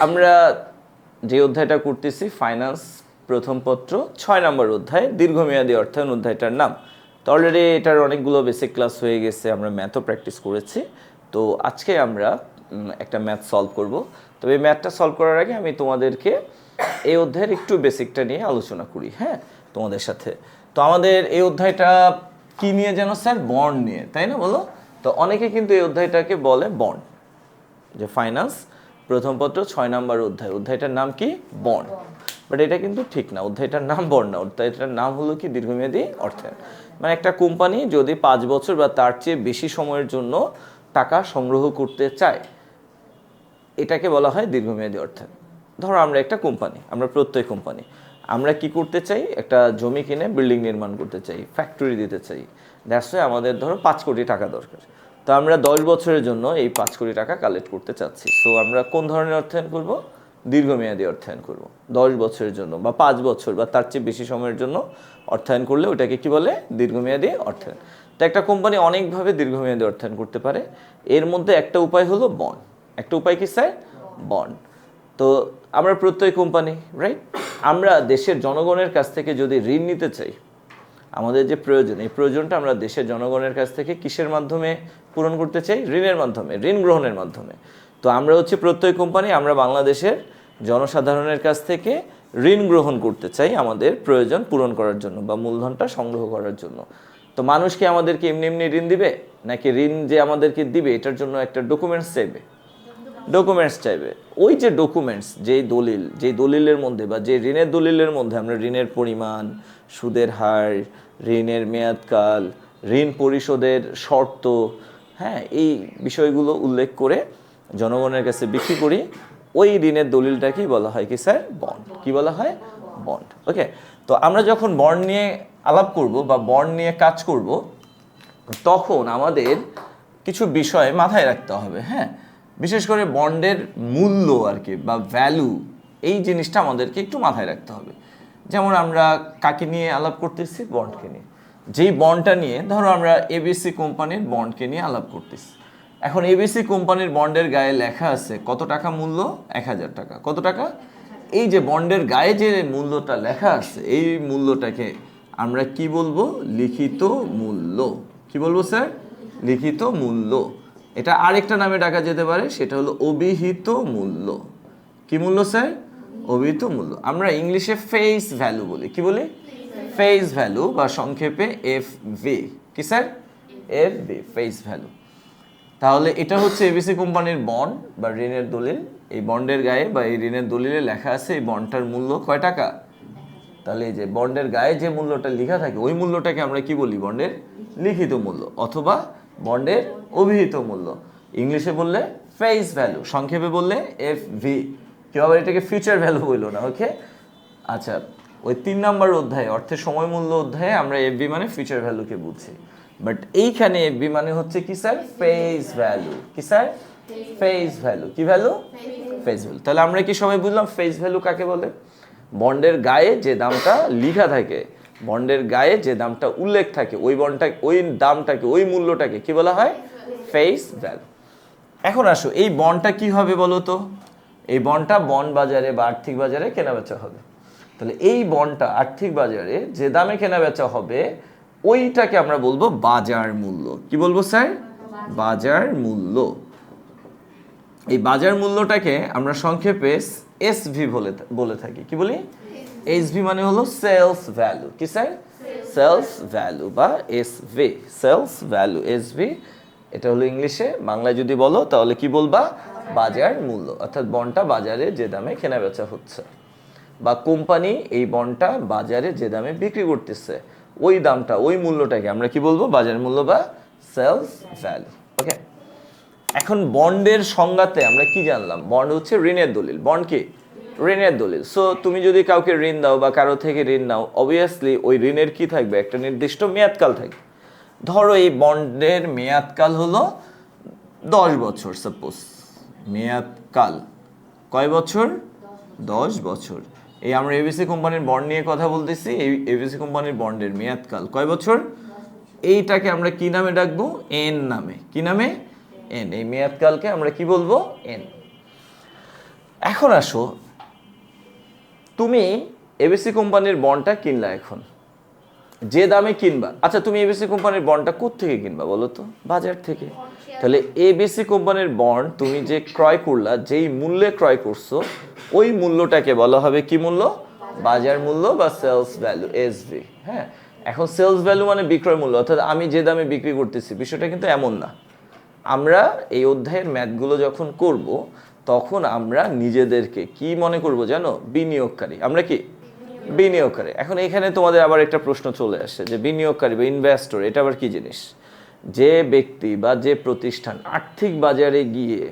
আমরা যে অধ্যায়টা করতেছি ফাইন্যান্স প্রথম পত্র 6 নম্বর অধ্যায় দীর্ঘমেয়াদী অর্থায়ন অধ্যায়টার নাম। তো অলরেডি এটার অনেকগুলো বেসিক ক্লাস হয়ে গেছে, আমরা ম্যাথও প্র্যাকটিস করেছি। তো আজকে আমরা একটা ম্যাথ সলভ করব। তবে এই ম্যাথটা সলভ করার আগে আমি তোমাদেরকে এই অধ্যায়ের একটু বেসিকটা নিয়ে আলোচনা করি, হ্যাঁ, তোমাদের সাথে। তো আমাদের এই অধ্যায়টা কি নিয়ে যেন স্যার? বন্ড নিয়ে, তাই না? বলো। তো অনেকে কিন্তু এই অধ্যায়টাকে বলে বন্ড, যে ফাইন্যান্স প্রথম পত্র 6 নম্বর অধ্যায়, অধ্যায়টার নাম কি? বন্ড। বাট এটা কিন্তু ঠিক না, অধ্যায়টার নাম বন্ড না, অধ্যায়টার নাম হলো কি? দীর্ঘমেয়াদী অর্থায়ন। মানে একটা কোম্পানি যদি 5 বছর বা তার চেয়ে বেশি সময়ের জন্য টাকা সংগ্রহ করতে চায়, এটাকে বলা হয় দীর্ঘমেয়াদী অর্থায়ন। ধরো আমরা একটা কোম্পানি, আমরা প্রত্যয় কোম্পানি, আমরা কি করতে চাই? একটা জমি কিনে বিল্ডিং নির্মাণ করতে চাই, ফ্যাক্টরি দিতে চাই। দ্যাটস ওয়াই আমাদের ধরো 5 কোটি টাকা দরকার। তো আমরা 10 বছরের জন্য এই 5 কোটি টাকা কালেক্ট করতে চাচ্ছি। সো আমরা কোন ধরনের অর্থায়ন করব? দীর্ঘমেয়াদী অর্থায়ন করব। 10 বছরের জন্য বা 5 বছর বা তার চেয়ে বেশি সময়ের জন্য অর্থায়ন করলে ওটাকে কি বলে? দীর্ঘমেয়াদী অর্থায়ন। তো একটা কোম্পানি অনেকভাবে দীর্ঘমেয়াদী অর্থায়ন করতে পারে। এর মধ্যে একটা উপায় হলো বন্ড। একটা উপায় কি স্যার? বন্ড। তো আমরা প্রত্যয় কোম্পানি, রাইট? আমরা দেশের জনগণের কাছ থেকে যদি ঋণ নিতে চাই, আমাদের যে প্রয়োজন, এই প্রয়োজনটা আমরা দেশের জনগণের কাছ থেকে কিসের মাধ্যমে পূরণ করতে চাই? ঋণের মাধ্যমে, ঋণ গ্রহণের মাধ্যমে। তো আমরা হচ্ছে প্রত্যয় কোম্পানি, আমরা বাংলাদেশের জনসাধারণের কাছ থেকে ঋণ গ্রহণ করতে চাই আমাদের প্রয়োজন পূরণ করার জন্য বা মূলধনটা সংগ্রহ করার জন্য। তো মানুষ কি আমাদেরকে এমনি এমনি ঋণ দিবে? নাকি ঋণ যে আমাদেরকে দিবে এটার জন্য একটা ডকুমেন্টস চাইবে? ডকুমেন্টস চাইবে। ওই যে ডকুমেন্টস, যেই দলিলের মধ্যে বা যে ঋণের দলিলের মধ্যে আমরা ঋণের পরিমাণ, সুদের হার, ঋণের মেয়াদকাল, ঋণ পরিশোধের শর্ত, হ্যাঁ, এই বিষয়গুলো উল্লেখ করে জনগণের কাছে বিক্রি করি। ওই ঋণের দলিলটাকেই বলা হয় কি স্যার? বন্ড। কি বলা হয়? বন্ড। ওকে। তো আমরা যখন বন্ড নিয়ে আলাপ করব বা বন্ড নিয়ে কাজ করব, তখন আমাদের কিছু বিষয় মাথায় রাখতে হবে, হ্যাঁ। বিশেষ করে বন্ডের মূল্য আর কি, বা ভ্যালু, এই জিনিসটা আমাদেরকে একটু মাথায় রাখতে হবে। যেমন আমরা কাকে নিয়ে আলাপ করতেছি? বন্ডকে নিয়ে। যেই বন্ডটা নিয়ে, ধরো আমরা এবিসি কোম্পানির বন্ডকে নিয়ে আলাপ করতেছি। এখন এবিসি কোম্পানির বন্ডের গায়ে লেখা আছে কত টাকা মূল্য? 1000 টাকা। কত টাকা? এই যে বন্ডের গায়ে যে মূল্যটা লেখা আছে, এই মূল্যটাকে আমরা কি বলবো? লিখিত মূল্য। কি বলবো স্যার? লিখিত মূল্য। এটা আরেকটা নামে ডাকা যেতে পারে, সেটা হলো অভিহিত মূল্য। কি মূল্য স্যার? অভিহিত মূল্য। আমরা ইংলিশে ফেস ভ্যালু বলি। কি বলি? ফেস ভ্যালু, বা সংক্ষেপে এফভি। কি স্যার? FV, face value. তাহলে এটা হচ্ছে এবিসি কোম্পানির বন্ড বা ঋণের দলিল। এই বন্ডের গায়ে বা এই ঋণের দলিলে লেখা আছে এই বন্ডটার মূল্য কয় টাকা। তাহলে এই যে বন্ডের গায়ে যে মূল্যটা লেখা থাকে, ওই মূল্যটাকে আমরা কি বলি? বন্ডের লিখিত মূল্য অথবা বন্ডের অভিহিত মূল্য। ইংলিশে বললে ফেস ভ্যালু, সংক্ষেপে বললে এফভি। কেউ আবার এটাকে ফিউচার ভ্যালু বললো না, ওকে? আচ্ছা, ওই 3 নম্বর অধ্যায়ে অর্থের সময় মূল্য অধ্যায়ে আমরা এফভি মানে ফিউচার ভ্যালুকে বুঝছি। বাট এইখানে এফভি মানে হচ্ছে কি স্যার? Face value. কি স্যার? Face value. কি ভ্যালু? Face value. তাহলে আমরা কি সবাই বুঝলাম ফেস ভ্যালু কাকে বলে? বন্ডের গায়ে যে দামটা লেখা থাকে, বন্ডের গায়ে যে দামটা উল্লেখ থাকে, ওই বন্ডটা, ওই দামটাকে, ওই মূল্যটাকে কি বলা হয়? Face value. এখন আসো, এই বন্ডটা কি হবে বলো তো? এই বন্ডটা বন্ড বাজারে বা আর্থিক বাজারে কেনাবেচা হবে। তাহলে এই বন্ডটা আর্থিক বাজারে যে দামে কেনাবেচা হবে, ওইটাকে আমরা বলবো বাজার মূল্য। কি বলবো স্যার? বাজার মূল্য। এই বাজার মূল্যটাকে আমরা সংক্ষেপে এসভি বলে থাকি। কি বলি? এসভি মানে হলো সেলস ভ্যালু। কি স্যার? সেলস ভ্যালু বা এসভি, সেলস ভ্যালু, এসভি। এটা হলো ইংলিশে। বাংলায় যদি বলো তাহলে কি বলবা? বাজার মূল্য। অর্থাৎ বন্ডটা বাজারে যে দামে কেনাবেচা হচ্ছে, বা কোম্পানি এই বন্ডটা বাজারে যে দামে বিক্রি করতেছে, ওই দামটা, ওই মূল্যটাকে আমরা কি বলবো? বাজার মূল্য বা সেলস ভ্যালু। ওকে। এখন বন্ডের সংজ্ঞাতে আমরা কি জানলাম? বন্ড হচ্ছে ঋণের দলিল। বন্ড কি? ঋণের দলিল। সো তুমি যদি কাউকে ঋণ দাও বা কারো থেকে ঋণ নাও, অবভিয়াসলি ওই ঋণের কি থাকবে? একটা নির্দিষ্ট মেয়াদকাল থাকবে। ধরো এই বন্ডের মেয়াদকাল হলো 10 বছর, সাপোজ। মেয়াদকাল কয় বছর? 10 বছর। এই আমরা এবিসি কোম্পানির বন্ড নিয়ে কথা বলতেছি। এই এবিসি কোম্পানির বন্ডের মেয়াদকাল কয় বছর? এইটাকে আমরা কি নামে ডাকবো? এন নামে। কি নামে? এন। এই মেয়াদকালকে আমরা কি বলবো? এন। এখন আসো, তুমি এবিসি কোম্পানির বন্ডটা কিনলা, এখন যে দামে কিনবা, আচ্ছা তুমি এবিসি কোম্পানির বন্ডটা কোত্থেকে কিনবা বলো তো? বাজার থেকে। তাহলে এবিসি কোম্পানির বন্ড তুমি যে ক্রয় করলা, যেই মূল্যে ক্রয় করছো, ওই মূল্যটাকে বলা হবে কি মূল্য? বাজার মূল্য বা সেলস ভ্যালু, এসভি। হ্যাঁ, এখন সেলস ভ্যালু মানে বিক্রয় মূল্য, অর্থাৎ আমি যে দামে বিক্রি করতেছি। বিষয়টা কিন্তু এমন না। আমরা এই অধ্যায়ের ম্যাথগুলো যখন করব, তখন আমরা নিজেদেরকে কি মনে করব জানো? বিনিয়োগকারী। আমরা কি? বিনিয়োগকারী। এখন এখানে তোমাদের আবার একটা প্রশ্ন চলে আসে যে বিনিয়োগকারী বা ইনভেস্টর এটা আবার কি জিনিস? যে ব্যক্তি বা যে প্রতিষ্ঠান আর্থিক বাজারে গিয়ে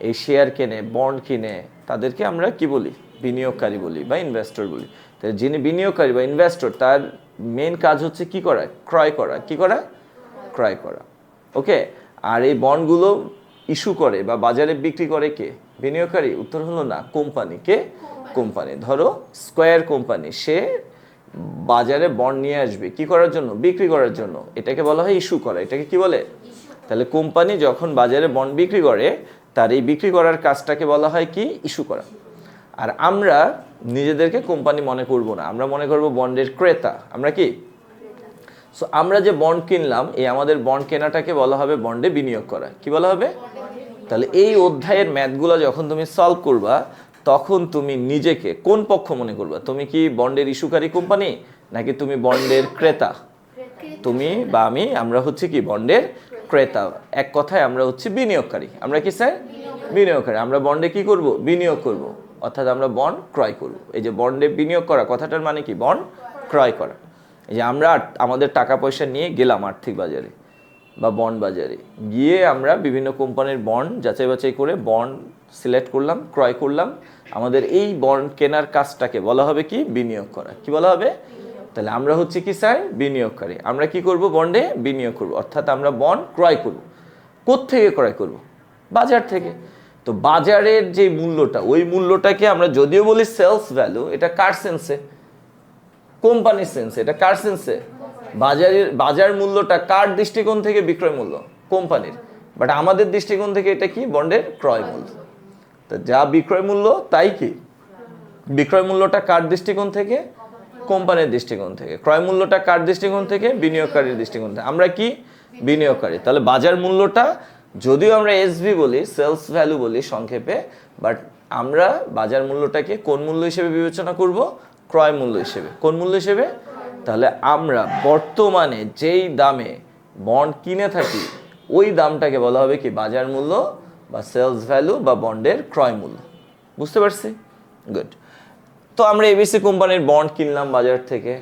এই শেয়ার কেনে, বন্ড কিনে, তাদেরকে আমরা কি বলি? বিনিয়োগকারী বলি বা ইনভেস্টর বলি। তো যিনি বিনিয়োগকারী বা ইনভেস্টর, তার মেন কাজ হচ্ছে কি করা? ক্রয় করা। কি করা? ক্রয় করা। ওকে। আর এই বন্ডগুলো ইস্যু করে বা বাজারে বিক্রি করে কে? বিনিয়োগকারী? উত্তর হলো না, কোম্পানি। কে? কোম্পানি। ধরো স্কয়ার কোম্পানি, সে বাজারে বন্ড নিয়ে আসবে কি করার জন্য? বিক্রি করার জন্য। এটাকে বলা হয় ইস্যু করা। এটাকে কি বলে? তাহলে কোম্পানি যখন বাজারে বন্ড বিক্রি করে, তার এই বিক্রি করার কাজটাকে বলা হয় কি? ইস্যু করা। আর আমরা নিজেদেরকে কোম্পানি মনে করব না, আমরা মনে করব বন্ডের ক্রেতা। আমরা কি? সো আমরা যে বন্ড কিনলাম, এই আমাদের বন্ড কেনাটাকে বলা হবে বন্ডে বিনিয়োগ করা। কি বলা হবে? তাহলে এই অধ্যায়ের ম্যাথগুলো যখন তুমি সলভ করবা, তখন তুমি নিজেকে কোন পক্ষ মনে করবা? তুমি কি বন্ডের ইস্যুকারী কোম্পানি, নাকি তুমি বন্ডের ক্রেতা? তুমি বা আমি, আমরা হচ্ছে কি? বন্ডের ক্রেতা। এক কথায় আমরা হচ্ছে বিনিয়োগকারী। আমরা কি স্যার? বিনিয়োগকারী। আমরা বন্ডে কি করব? বিনিয়োগ করব। অর্থাৎ আমরা বন্ড ক্রয় করব। এই যে বন্ডে বিনিয়োগ করা কথাটার মানে কি? বন্ড ক্রয় করা। এই যে আমরা আমাদের টাকা পয়সা নিয়ে গেলাম আর্থিক বাজারে বা বন্ড বাজারে, গিয়ে আমরা বিভিন্ন কোম্পানির বন্ড যাচাই বাছাই করে বন্ড সিলেক্ট করলাম, ক্রয় করলাম। আমাদের এই বন্ড কেনার কাজটাকে বলা হবে কি? বিনিয়োগ করা। কি বলা হবে? তাহলে আমরা হচ্ছে কি স্যার? বিনিয়োগকারী। আমরা কি করব? বন্ডে বিনিয়োগ করব। অর্থাৎ আমরা বন্ড ক্রয় করব। কোত্থেকে ক্রয় করব? বাজার থেকে। তো বাজারের যে মূল্যটা, ওই মূল্যটাকে আমরা যদিও বলি সেলস ভ্যালু, এটা কার সেন্সে? কোম্পানির সেন্সে। এটা কার সেন্সে? বাজার মূল্যটা কার দৃষ্টিকোণ থেকে? বিক্রয় মূল্য, কোম্পানির। বাট আমাদের দৃষ্টিকোণ থেকে এটা কি? বন্ডের ক্রয় মূল্য। তো যা বিক্রয় মূল্য, তাই কি? বিক্রয় মূল্যটা কার দৃষ্টিকোণ থেকে? কোম্পানির দৃষ্টিকোণ থেকে। ক্রয় মূল্যটা কার দৃষ্টিকোণ থেকে? বিনিয়োগকারীর দৃষ্টিকোণ থেকে। আমরা কি? বিনিয়োগকারী। তাহলে বাজার মূল্যটা যদিও আমরা এসভি বলি, সেলস ভ্যালু বলি সংক্ষেপে, বাট আমরা বাজার মূল্যটাকে কোন মূল্য হিসেবে বিবেচনা করব? ক্রয় মূল্য হিসেবে। কোন মূল্য হিসেবে? তাহলে আমরা বর্তমানে যেই দামে বন্ড কিনে থাকি, ওই দামটাকে বলা হবে কি? বাজার মূল্য বা সেলস ভ্যালু বা বন্ডের ক্রয় মূল্য। বুঝতে পারছি? গুড। তো আমরা এবিসি কোম্পানির বন্ড কিনলাম বাজার থেকে।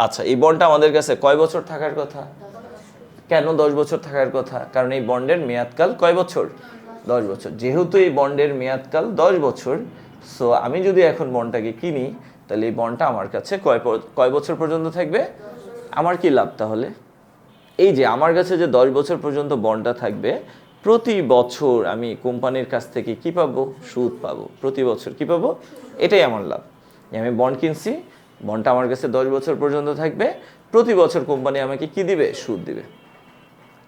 আচ্ছা, এই বন্ডটা আমাদের কাছে কয় বছর থাকার কথা? কেন 10 বছর থাকার কথা? কারণ এই বন্ডের মেয়াদকাল কয় বছর? 10 বছর। যেহেতু এই বন্ডের মেয়াদকাল 10 বছর, সো আমি যদি এখন বন্ডটাকে কিনি, তাহলে এই বন্ডটা আমার কাছে কয় বছর পর্যন্ত থাকবে? আমার কি লাভ তাহলে? এই যে আমার কাছে যে 10 বছর পর্যন্ত বন্ডটা থাকবে, প্রতি বছর আমি কোম্পানির কাছ থেকে কি পাবো? সুদ পাবো। প্রতি বছর কি পাবো? এটাই আমার লাভ। আমি বন্ড কিনছি, বন্ডটা আমার কাছে 10 বছর পর্যন্ত থাকবে, প্রতি বছর কোম্পানি আমাকে কি দিবে? সুদ দিবে।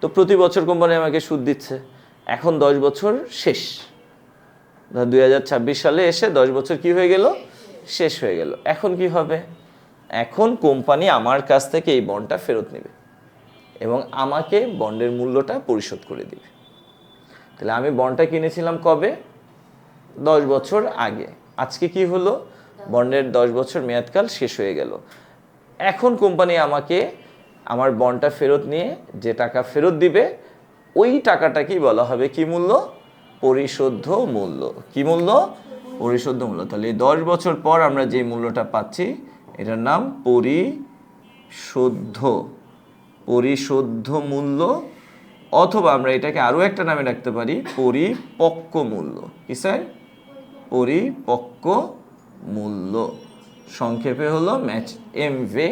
তো প্রতি বছর কোম্পানি আমাকে সুদ দিচ্ছে। এখন 10 বছর শেষ, 2026 সালে এসে 10 বছর কি হয়ে গেল? শেষ হয়ে গেল। এখন কি হবে? এখন কোম্পানি আমার কাছ থেকে এই বন্ডটা ফেরত নেবে এবং আমাকে বন্ডের মূল্যটা পরিশোধ করে দিবে। তাহলে আমি বন্ডটা কিনেছিলাম কবে? 10 বছর আগে। আজকে কি হলো? বন্ডের 10 বছর মেয়াদকাল শেষ হয়ে গেল। এখন কোম্পানি আমাকে আমার বন্ডটা ফেরত নিয়ে যে টাকা ফেরত দিবে, ওই টাকাটাকেই বলা হবে কি মূল্য? পরিশোধ্য মূল্য। কি মূল্য? পরিশোধ্য মূল্য। তাহলে 10 বছর পর আমরা যে মূল্যটা পাচ্ছি, এটার নাম পরিশোধ্য মূল্য, অথবা আমরা এটাকে আরও একটা নামে রাখতে পারি, পরিপক্ক মূল্য। কি স্যার? পরিপক্ক মূল্য। সংক্ষেপে হলো এমভি,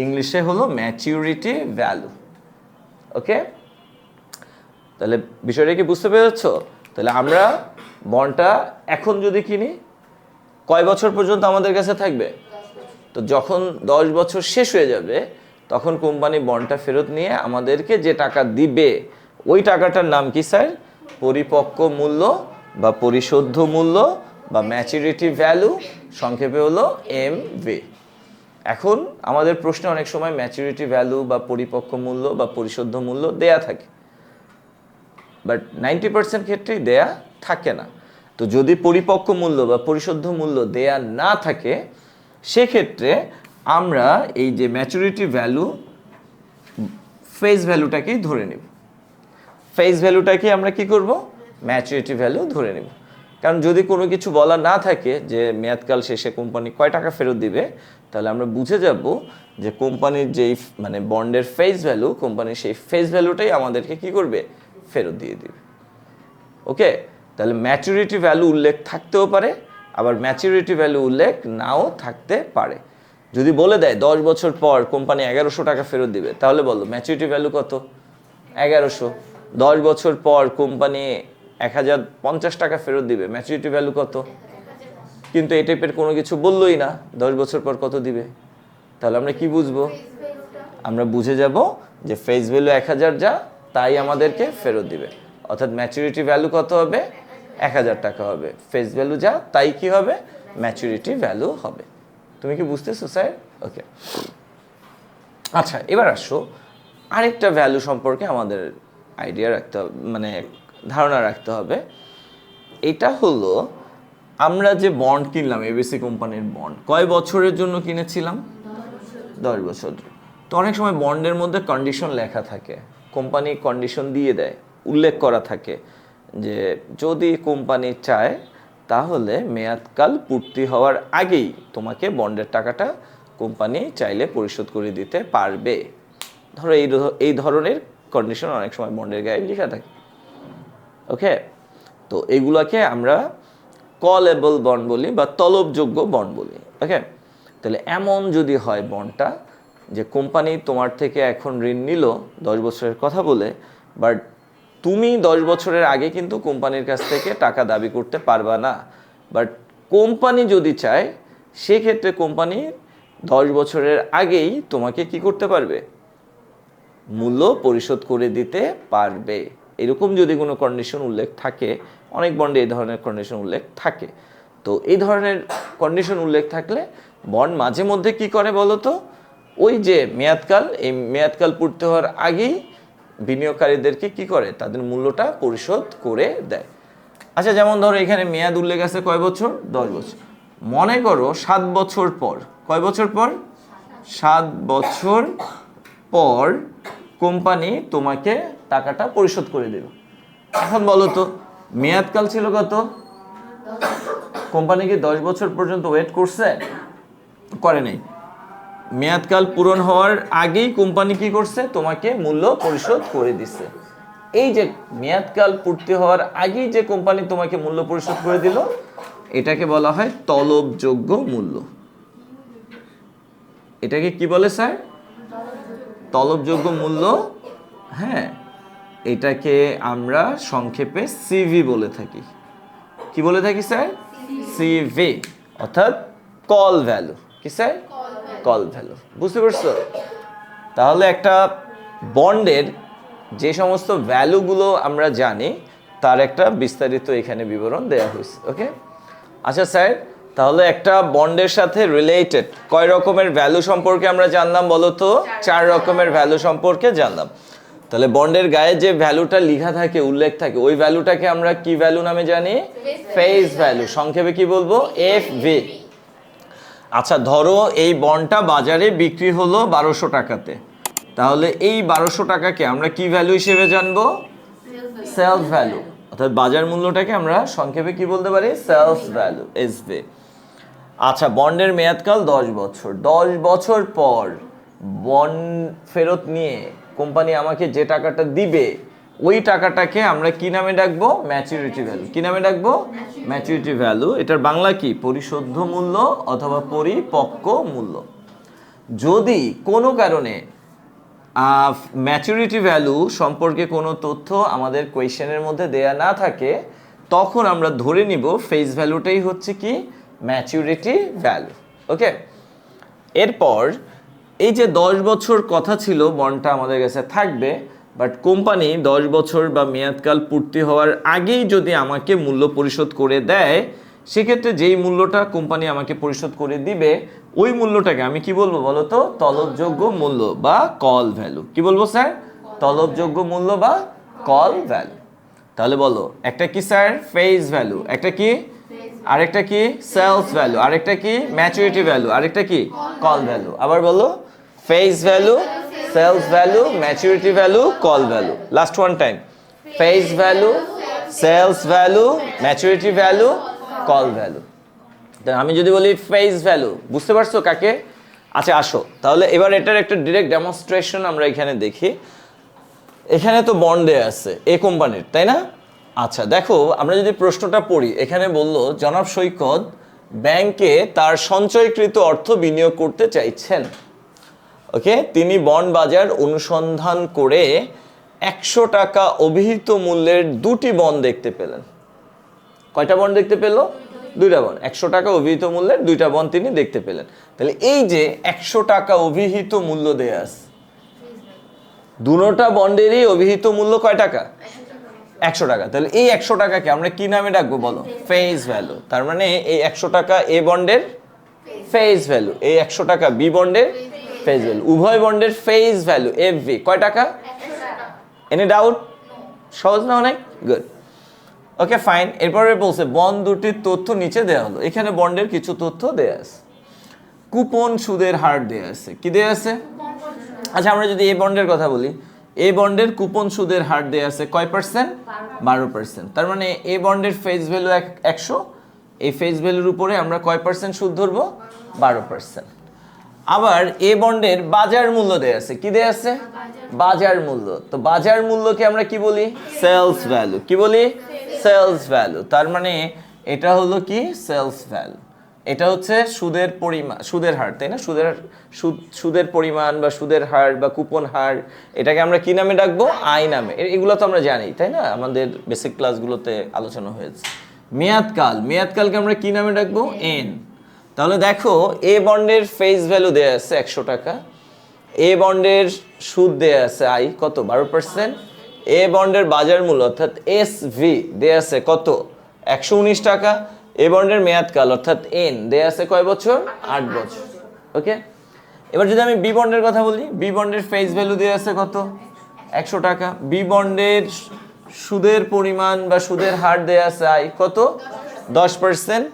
ইংলিশে হলো ম্যাচিউরিটি ভ্যালু। ওকে, তাহলে বিষয়টা কি বুঝতে পেরেছ? তাহলে আমরা বন্ডটা এখন যদি কিনি, কয় বছর পর্যন্ত আমাদের কাছে থাকবে? তো যখন 10 বছর শেষ হয়ে যাবে, তখন কোম্পানি বন্ডটা ফেরত নিয়ে আমাদেরকে যে টাকা দিবে, ওই টাকাটার নাম কি স্যার? পরিপক্ক মূল্য বা পরিশোধ্য মূল্য বা ম্যাচুরিটি ভ্যালু, সংক্ষেপে হলো এমভি। এখন আমাদের প্রশ্নে অনেক সময় ম্যাচুরিটি ভ্যালু বা পরিপক্ক মূল্য বা পরিশোধ্য মূল্য দেয়া থাকে, বাট 90% ক্ষেত্রেই দেয়া থাকে না। তো যদি পরিপক্ক মূল্য বা পরিশোধ্য মূল্য দেয়া না থাকে, সেক্ষেত্রে আমরা এই যে ম্যাচুরিটি ভ্যালু ফেস ভ্যালুটাকেই ধরে নেব। ফেস ভ্যালুটাকে আমরা কি করব? ম্যাচুরিটি ভ্যালু ধরে নেব। কারণ যদি কোনো কিছু বলা না থাকে যে মেয়াদকাল শেষে কোম্পানি কয় টাকা ফেরত দিবে, তাহলে আমরা বুঝে যাব যে কোম্পানির যেই মানে বন্ডের ফেস ভ্যালু, কোম্পানির সেই ফেস ভ্যালুটাই আমাদেরকে কি করবে? ফেরত দিয়ে দিবে। ওকে, তাহলে ম্যাচুরিটি ভ্যালু উল্লেখ থাকতেও পারে, আবার ম্যাচুরিটি ভ্যালু উল্লেখ নাও থাকতে পারে। যদি বলে দেয় 10 বছর পর কোম্পানি 1100 টাকা ফেরত দিবে, তাহলে বলো ম্যাচুরিটি ভ্যালু কত? 1100। 10 বছর পর কোম্পানি 1050 টাকা ফেরত দিবে, ম্যাচুরিটি ভ্যালু কত? কিন্তু এই টাইপের কোনো কিছু বললোই না 10 বছর পর কত দিবে। তাহলে আমরা কি বুঝবো? আমরা বুঝে যাব যে ফেস ভ্যালু 1000 যা, তাই আমাদেরকে ফেরত দিবে। অর্থাৎ ম্যাচুরিটি ভ্যালু কত হবে? 1000 টাকা হবে। ফেস ভ্যালু যা, তাই কি হবে? ম্যাচুরিটি ভ্যালু হবে। তুমি কি বুঝতেছো স্যার? ওকে, আচ্ছা এবার আসো আরেকটা ভ্যালু সম্পর্কে আমাদের আইডিয়া রাখতে হবে, মানে ধারণা রাখতে হবে। এটা হলো আমরা যে বন্ড কিনলাম, এবিসি কোম্পানির বন্ড, কয় বছরের জন্য কিনেছিলাম? 10 বছর। তো অনেক সময় বন্ডের মধ্যে কন্ডিশন লেখা থাকে, কোম্পানি কন্ডিশন দিয়ে দেয়, উল্লেখ করা থাকে যে যদি কোম্পানি চায় তাহলে মেয়াদকাল পূর্তি হওয়ার আগেই তোমাকে বন্ডের টাকাটা কোম্পানি চাইলে পরিশোধ করে দিতে পারবে। ধরো এই ধরনের কন্ডিশন অনেক সময় বন্ডের গায়ে লেখা থাকে। ওকে, তো এগুলাকে আমরা কলেবল বন্ড বলি বা তলবযোগ্য বন্ড বলি। ওকে, তাহলে এমন যদি হয় বন্ডটা যে কোম্পানি তোমার থেকে এখন ঋণ নিল 10 বছরের কথা বলে, বাট তুমি 10 বছরের আগে কিন্তু কোম্পানির কাছ থেকে টাকা দাবি করতে পারবা না, বাট কোম্পানি যদি চায় সেক্ষেত্রে কোম্পানি 10 বছরের আগেই তোমাকে কি করতে পারবে? মূল্য পরিশোধ করে দিতে পারবে। এরকম যদি কোনো কন্ডিশন উল্লেখ থাকে, অনেক বন্ডে এই ধরনের কন্ডিশন উল্লেখ থাকে। তো এই ধরনের কন্ডিশন উল্লেখ থাকলে বন্ড মাঝে মধ্যে কি করে বলো তো? ওই যে মেয়াদকাল, এই মেয়াদকাল পূর্তি হওয়ার আগেই বিনিয়োগকারীদেরকে কি করে? তাদের মূল্যটা পরিশোধ করে দেয়। আচ্ছা যেমন ধরো এখানে মেয়াদ উল্লেখ আছে কয় বছর? 10 বছর। মনে করো 7 বছর পর, কয় বছর পর? 7 বছর পর কোম্পানি তোমাকে টাকাটা পরিশোধ করে দেবে। এখন বলো তো মেয়াদকাল ছিল কত? কোম্পানি কি 10 বছর পর্যন্ত ওয়েট করছে? করে নাই। মেয়াদকাল পূরণ হওয়ার আগেই কোম্পানি কি করছে? তোমাকে মূল্য পরিশোধ করে দিছে। এই যে মেয়াদকাল পূর্তি হওয়ার আগেই যে কোম্পানি তোমাকে মূল্য পরিশোধ করে দিল, এটাকে বলা হয় তলবযোগ্য মূল্য। এটাকে কি বলে স্যার? তলবযোগ্য মূল্য। হ্যাঁ, এটাকে আমরা সংক্ষেপে সিভি বলে থাকি। কি বলে থাকি স্যার? সিভি, অর্থাৎ কল ভ্যালু। কি স্যার? Call value. বুঝতে পারছো? তাহলে একটা বন্ডের যে সমস্ত ভ্যালুগুলো আমরা জানি তার একটা বিস্তারিত এখানে বিবরণ দেওয়া হয়েছে। ওকে, আচ্ছা স্যার, তাহলে একটা বন্ডের সাথে রিলেটেড কয় রকমের ভ্যালু সম্পর্কে আমরা জানলাম বলো তো? 4 রকমের ভ্যালু সম্পর্কে জানলাম। তাহলে বন্ডের গায়ে যে ভ্যালুটা লেখা থাকে, উল্লেখ থাকে, ওই ভ্যালুটাকে আমরা কি ভ্যালু নামে জানি? Face value. সংক্ষেপে কি বলবো? এফভি। আচ্ছা ধরো এই বন্ডটা বাজারে বিক্রি হলো 1200 টাকাতে, তাহলে এই 1200 টাকাকে আমরা কি ভ্যালু হিসেবে জানবো? Sales value. অর্থাৎ বাজার মূল্যটাকে আমরা সংক্ষেপে কি বলতে পারি? Sales value, SV. আচ্ছা বন্ডের মেয়াদকাল 10 বছর। 10 বছর পর বন্ড ফেরত নিয়ে কোম্পানি আমাকে যে টাকাটা দিবে, ওই টাকাটাকে আমরা কি নামে ডাকবো? Maturity value. কি নামে ডাকবো? Maturity value. এটার বাংলা কি? পরিশোধ্য মূল্য অথবা পরিপক্ক মূল্য। যদি কোনো কারণে ম্যাচুরিটি ভ্যালু সম্পর্কে কোনো তথ্য আমাদের কোয়েশ্চেনের মধ্যে দেয়া না থাকে, তখন আমরা ধরে নিব ফেস ভ্যালুটাই হচ্ছে কি? Maturity value. ওকে, এরপর এই যে 10 বছর কথা ছিল বন্ডটা আমাদের কাছে থাকবে, বাট কোম্পানি 10 বছর বা মেয়াদকাল পূর্তি হওয়ার আগেই যদি আমাকে মূল্য পরিশোধ করে দেয়, সেক্ষেত্রে যেই মূল্যটা কোম্পানি আমাকে পরিশোধ করে দিবে ওই মূল্যটাকে আমি কি বলবো বলো তো, তলবযোগ্য মূল্য বা কল ভ্যালু। কি বলবো স্যার? তলবযোগ্য মূল্য বা কল ভ্যালু। তাহলে বলো, একটা কি স্যার? Face value. একটা কি? আরেকটা কি? Sales value. আরেকটা কি? Maturity value. আরেকটা কি? Call value. আবার বলো, face value, sales value, maturity value, call value. Last one time, face value, sales value, maturity value, call value. আমি যদি বলি ফেস ভ্যালু, বুঝতে পারছো কাকে? আচ্ছা আসো তাহলে এবার এটার একটা ডিরেক্ট ডেমনস্ট্রেশন আমরা এখানে দেখি। এখানে তো বন্ড দেয়া আছে এ কোম্পানির, তাই না? আচ্ছা দেখো, আমরা যদি প্রশ্নটা পড়ি, এখানে বলল জনাব সৈকত ব্যাংকে তার সঞ্চয়কৃত অর্থ বিনিয়োগ করতে চাইছেন। ওকে, তিনি বন্ড বাজার অনুসন্ধান করে 100 টাকা অভিহিত মূল্যের দুটি বন্ড দেখতে পেলেন। কয়টা বন্ড দেখতে পেল? দুইটা বন্ড। 100 টাকা অভিহিত মূল্যের দুইটা বন্ড তিনি দেখতে পেলেন। তাহলে এই যে 100 টাকা অভিহিত মূল্য দেয়া আছে, দুটোটা বন্ডেরই অভিহিত মূল্য কয় টাকা? 100 টাকা। তাহলে এই 100 টাকাকে আমরা কি নামে ডাকবো বলো? Face value. তার মানে এই 100 টাকা এ বন্ডের ফেস ভ্যালু, এই 100 টাকা বি বন্ডের ফেস ভ্যালু, উভয় বন্ডের ফেস ভ্যালু এফভি কয় টাকা? 100 টাকা। Any doubt? সহজ না অনেক? গুড। Okay fine. এরপরে বলছে বন্ড দুটির তথ্য নিচে দেওয়া হলো। এখানে বন্ডের কিছু তথ্য দেয়া আছে। কুপন সুদের হার দেয়া আছে। কি দেয়া আছে? আচ্ছা আমরা যদি এই বন্ডের কথা বলি, এই বন্ডের কুপন সুদের হার দেয়া আছে কয় পার্সেন্ট? 12%। তার মানে এই বন্ডের ফেস ভ্যালু 100, এই ফেস ভ্যালুর উপরে আমরা কয় পার্সেন্ট সুদ ধরবো? 12%। আবার এই বন্ডের বাজার মূল্য দেয়া আছে। কি দেয়া আছে? বাজার মূল্য। তো বাজার মূল্যকে আমরা কি বলি? Sales value. কি বলি? Sales value. তার মানে এটা হলো কি? Sales value. এটা হচ্ছে সুদের পরিমাণ, সুদের হার, তাই না? সুদের পরিমাণ বা সুদের হার বা কুপন হার, এটাকে আমরা কি নামে ডাকবো? আই নামে। এগুলো তো আমরা জানি, তাই না? আমাদের বেসিক ক্লাসগুলোতে আলোচনা হয়েছে। মেয়াদকাল, মেয়াদকালকে আমরা কি নামে ডাকবো? এন। তাহলে দেখো, এ বন্ডের ফেস ভ্যালু দেয়া আছে 100 টাকা, এ বন্ডের সুদ দেয়া আছে আই কত? 12%। এ বন্ডের বাজার মূল্য অর্থাৎ এসভি দেয়া আছে কত? 119 টাকা। এ বন্ডের মেয়াদকাল অর্থাৎ এন দেয়া আছে কয় বছর? 8 বছর। ওকে, এবার যদি আমি বি বন্ডের কথা বলি, বি বন্ডের ফেস ভ্যালু দেয়া আছে কত? 100 টাকা। বি বন্ডের সুদের পরিমাণ বা সুদের হার দেয়া আছে আই কত? 10%।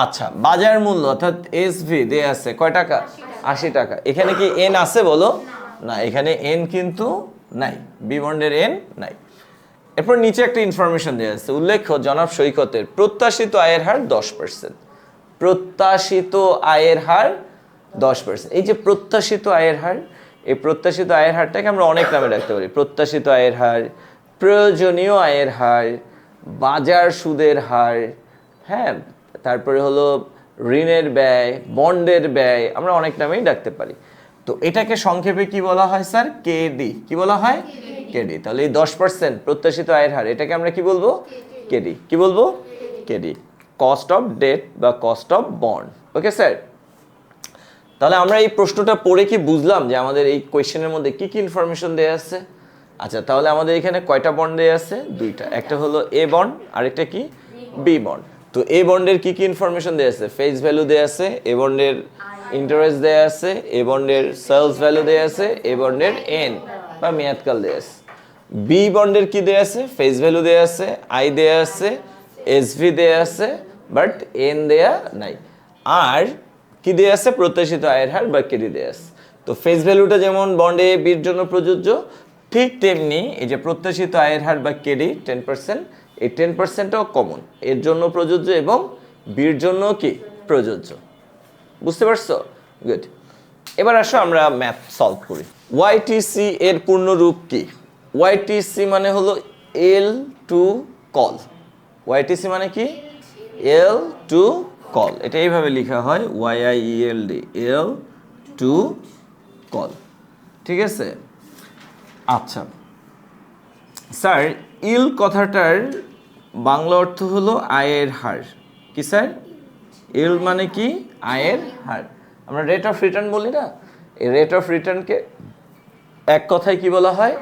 আচ্ছা, বাজার মূল্য অর্থাৎ এসভি দেয়া আছে কয় টাকা? 80 টাকা। এখানে কি এন আছে বলো? না, এখানে এন কিন্তু নাই, বি বন্ডের এন নাই। এরপর নিচে একটা ইনফরমেশন দেওয়া আছে, উল্লেখ্য জনাব সৈকতের প্রত্যাশিত আয়ের হার 10%। প্রত্যাশিত আয়ের হার 10%। এই যে প্রত্যাশিত আয়ের হার, এই প্রত্যাশিত আয়ের হারটাকে আমরা অনেক নামে রাখতে পারি। প্রত্যাশিত আয়ের হার, প্রয়োজনীয় আয়ের হার, বাজার সুদের হার, হ্যাঁ, তারপরে হলো ঋণের ব্যয়, বন্ডের ব্যয়, আমরা অনেক নামেই ডাকতে পারি। তো এটাকে সংক্ষেপে কি বলা হয় স্যার? কেডি। কি বলা হয়? কেডি। তাহলে এই 10% প্রত্যাশিত আয়ের হার, এটাকে আমরা কি বলবো? কেডি। কি বলবো? কেডি, কস্ট অফ ডেট বা cost of bond. Okay sir, তাহলে আমরা এই প্রশ্নটা পড়ে কি বুঝলাম যে আমাদের এই কোয়েশ্চেনের মধ্যে কি কি ইনফরমেশন দেয়া আছে? আচ্ছা, তাহলে আমাদের এখানে কয়টা বন্ড দেয়া আছে? দুইটা। একটা হলো এ বন্ড, আরেকটা কি? B bond. তো এ বন্ডের কি কি ইনফরমেশন দেয়া আছে? ফেস ভ্যালু দেয়া আছে, এ বন্ডের ইন্টারেস্ট দেয়া আছে, এ বন্ডের সেলস ভ্যালু দেয়া আছে, এ বন্ডের এন বা মেয়াদকাল দেয়া আছে। বি বন্ডের কি দেয়া আছে? ফেস ভ্যালু দেয়া আছে, আই দেয়া আছে, এসভি দেয়া আছে, বাট এন দেয়া নাই। আর কি দেয়া আছে? প্রত্যাশিত আয়ের হার বা কেডি দেয়া আছে। তো ফেস ভ্যালুটা যেমন বন্ডে বির জন্য প্রযোজ্য, ঠিক তেমনি এই যে প্রত্যাশিত আয়ের হার বা কেডি 10%, এই 10%টাও কমন, এর জন্য প্রযোজ্য এবং বির জন্য কি প্রযোজ্য। বুঝতে পারছো? গুড। এবার আসো আমরা ম্যাথ সলভ করি। ওয়াইটিসি এর পূর্ণ রূপ কি? ওয়াইটিসি মানে হলো এল টু কল। ওয়াইটিসি মানে কি? Yield to call. এটা এইভাবে লেখা হয়, ওয়াইআইএলডি, এল টু কল। ঠিক আছে? আচ্ছা স্যার, ইল কথাটার বাংলা অর্থ হলো আয়ের হার। কি স্যার? ইল মানে কি? আয়ের হার। আমরা রেট অফ রিটার্ন বলি না, এই রেট অফ রিটার্নকে এক কথায় কি বলা হয়?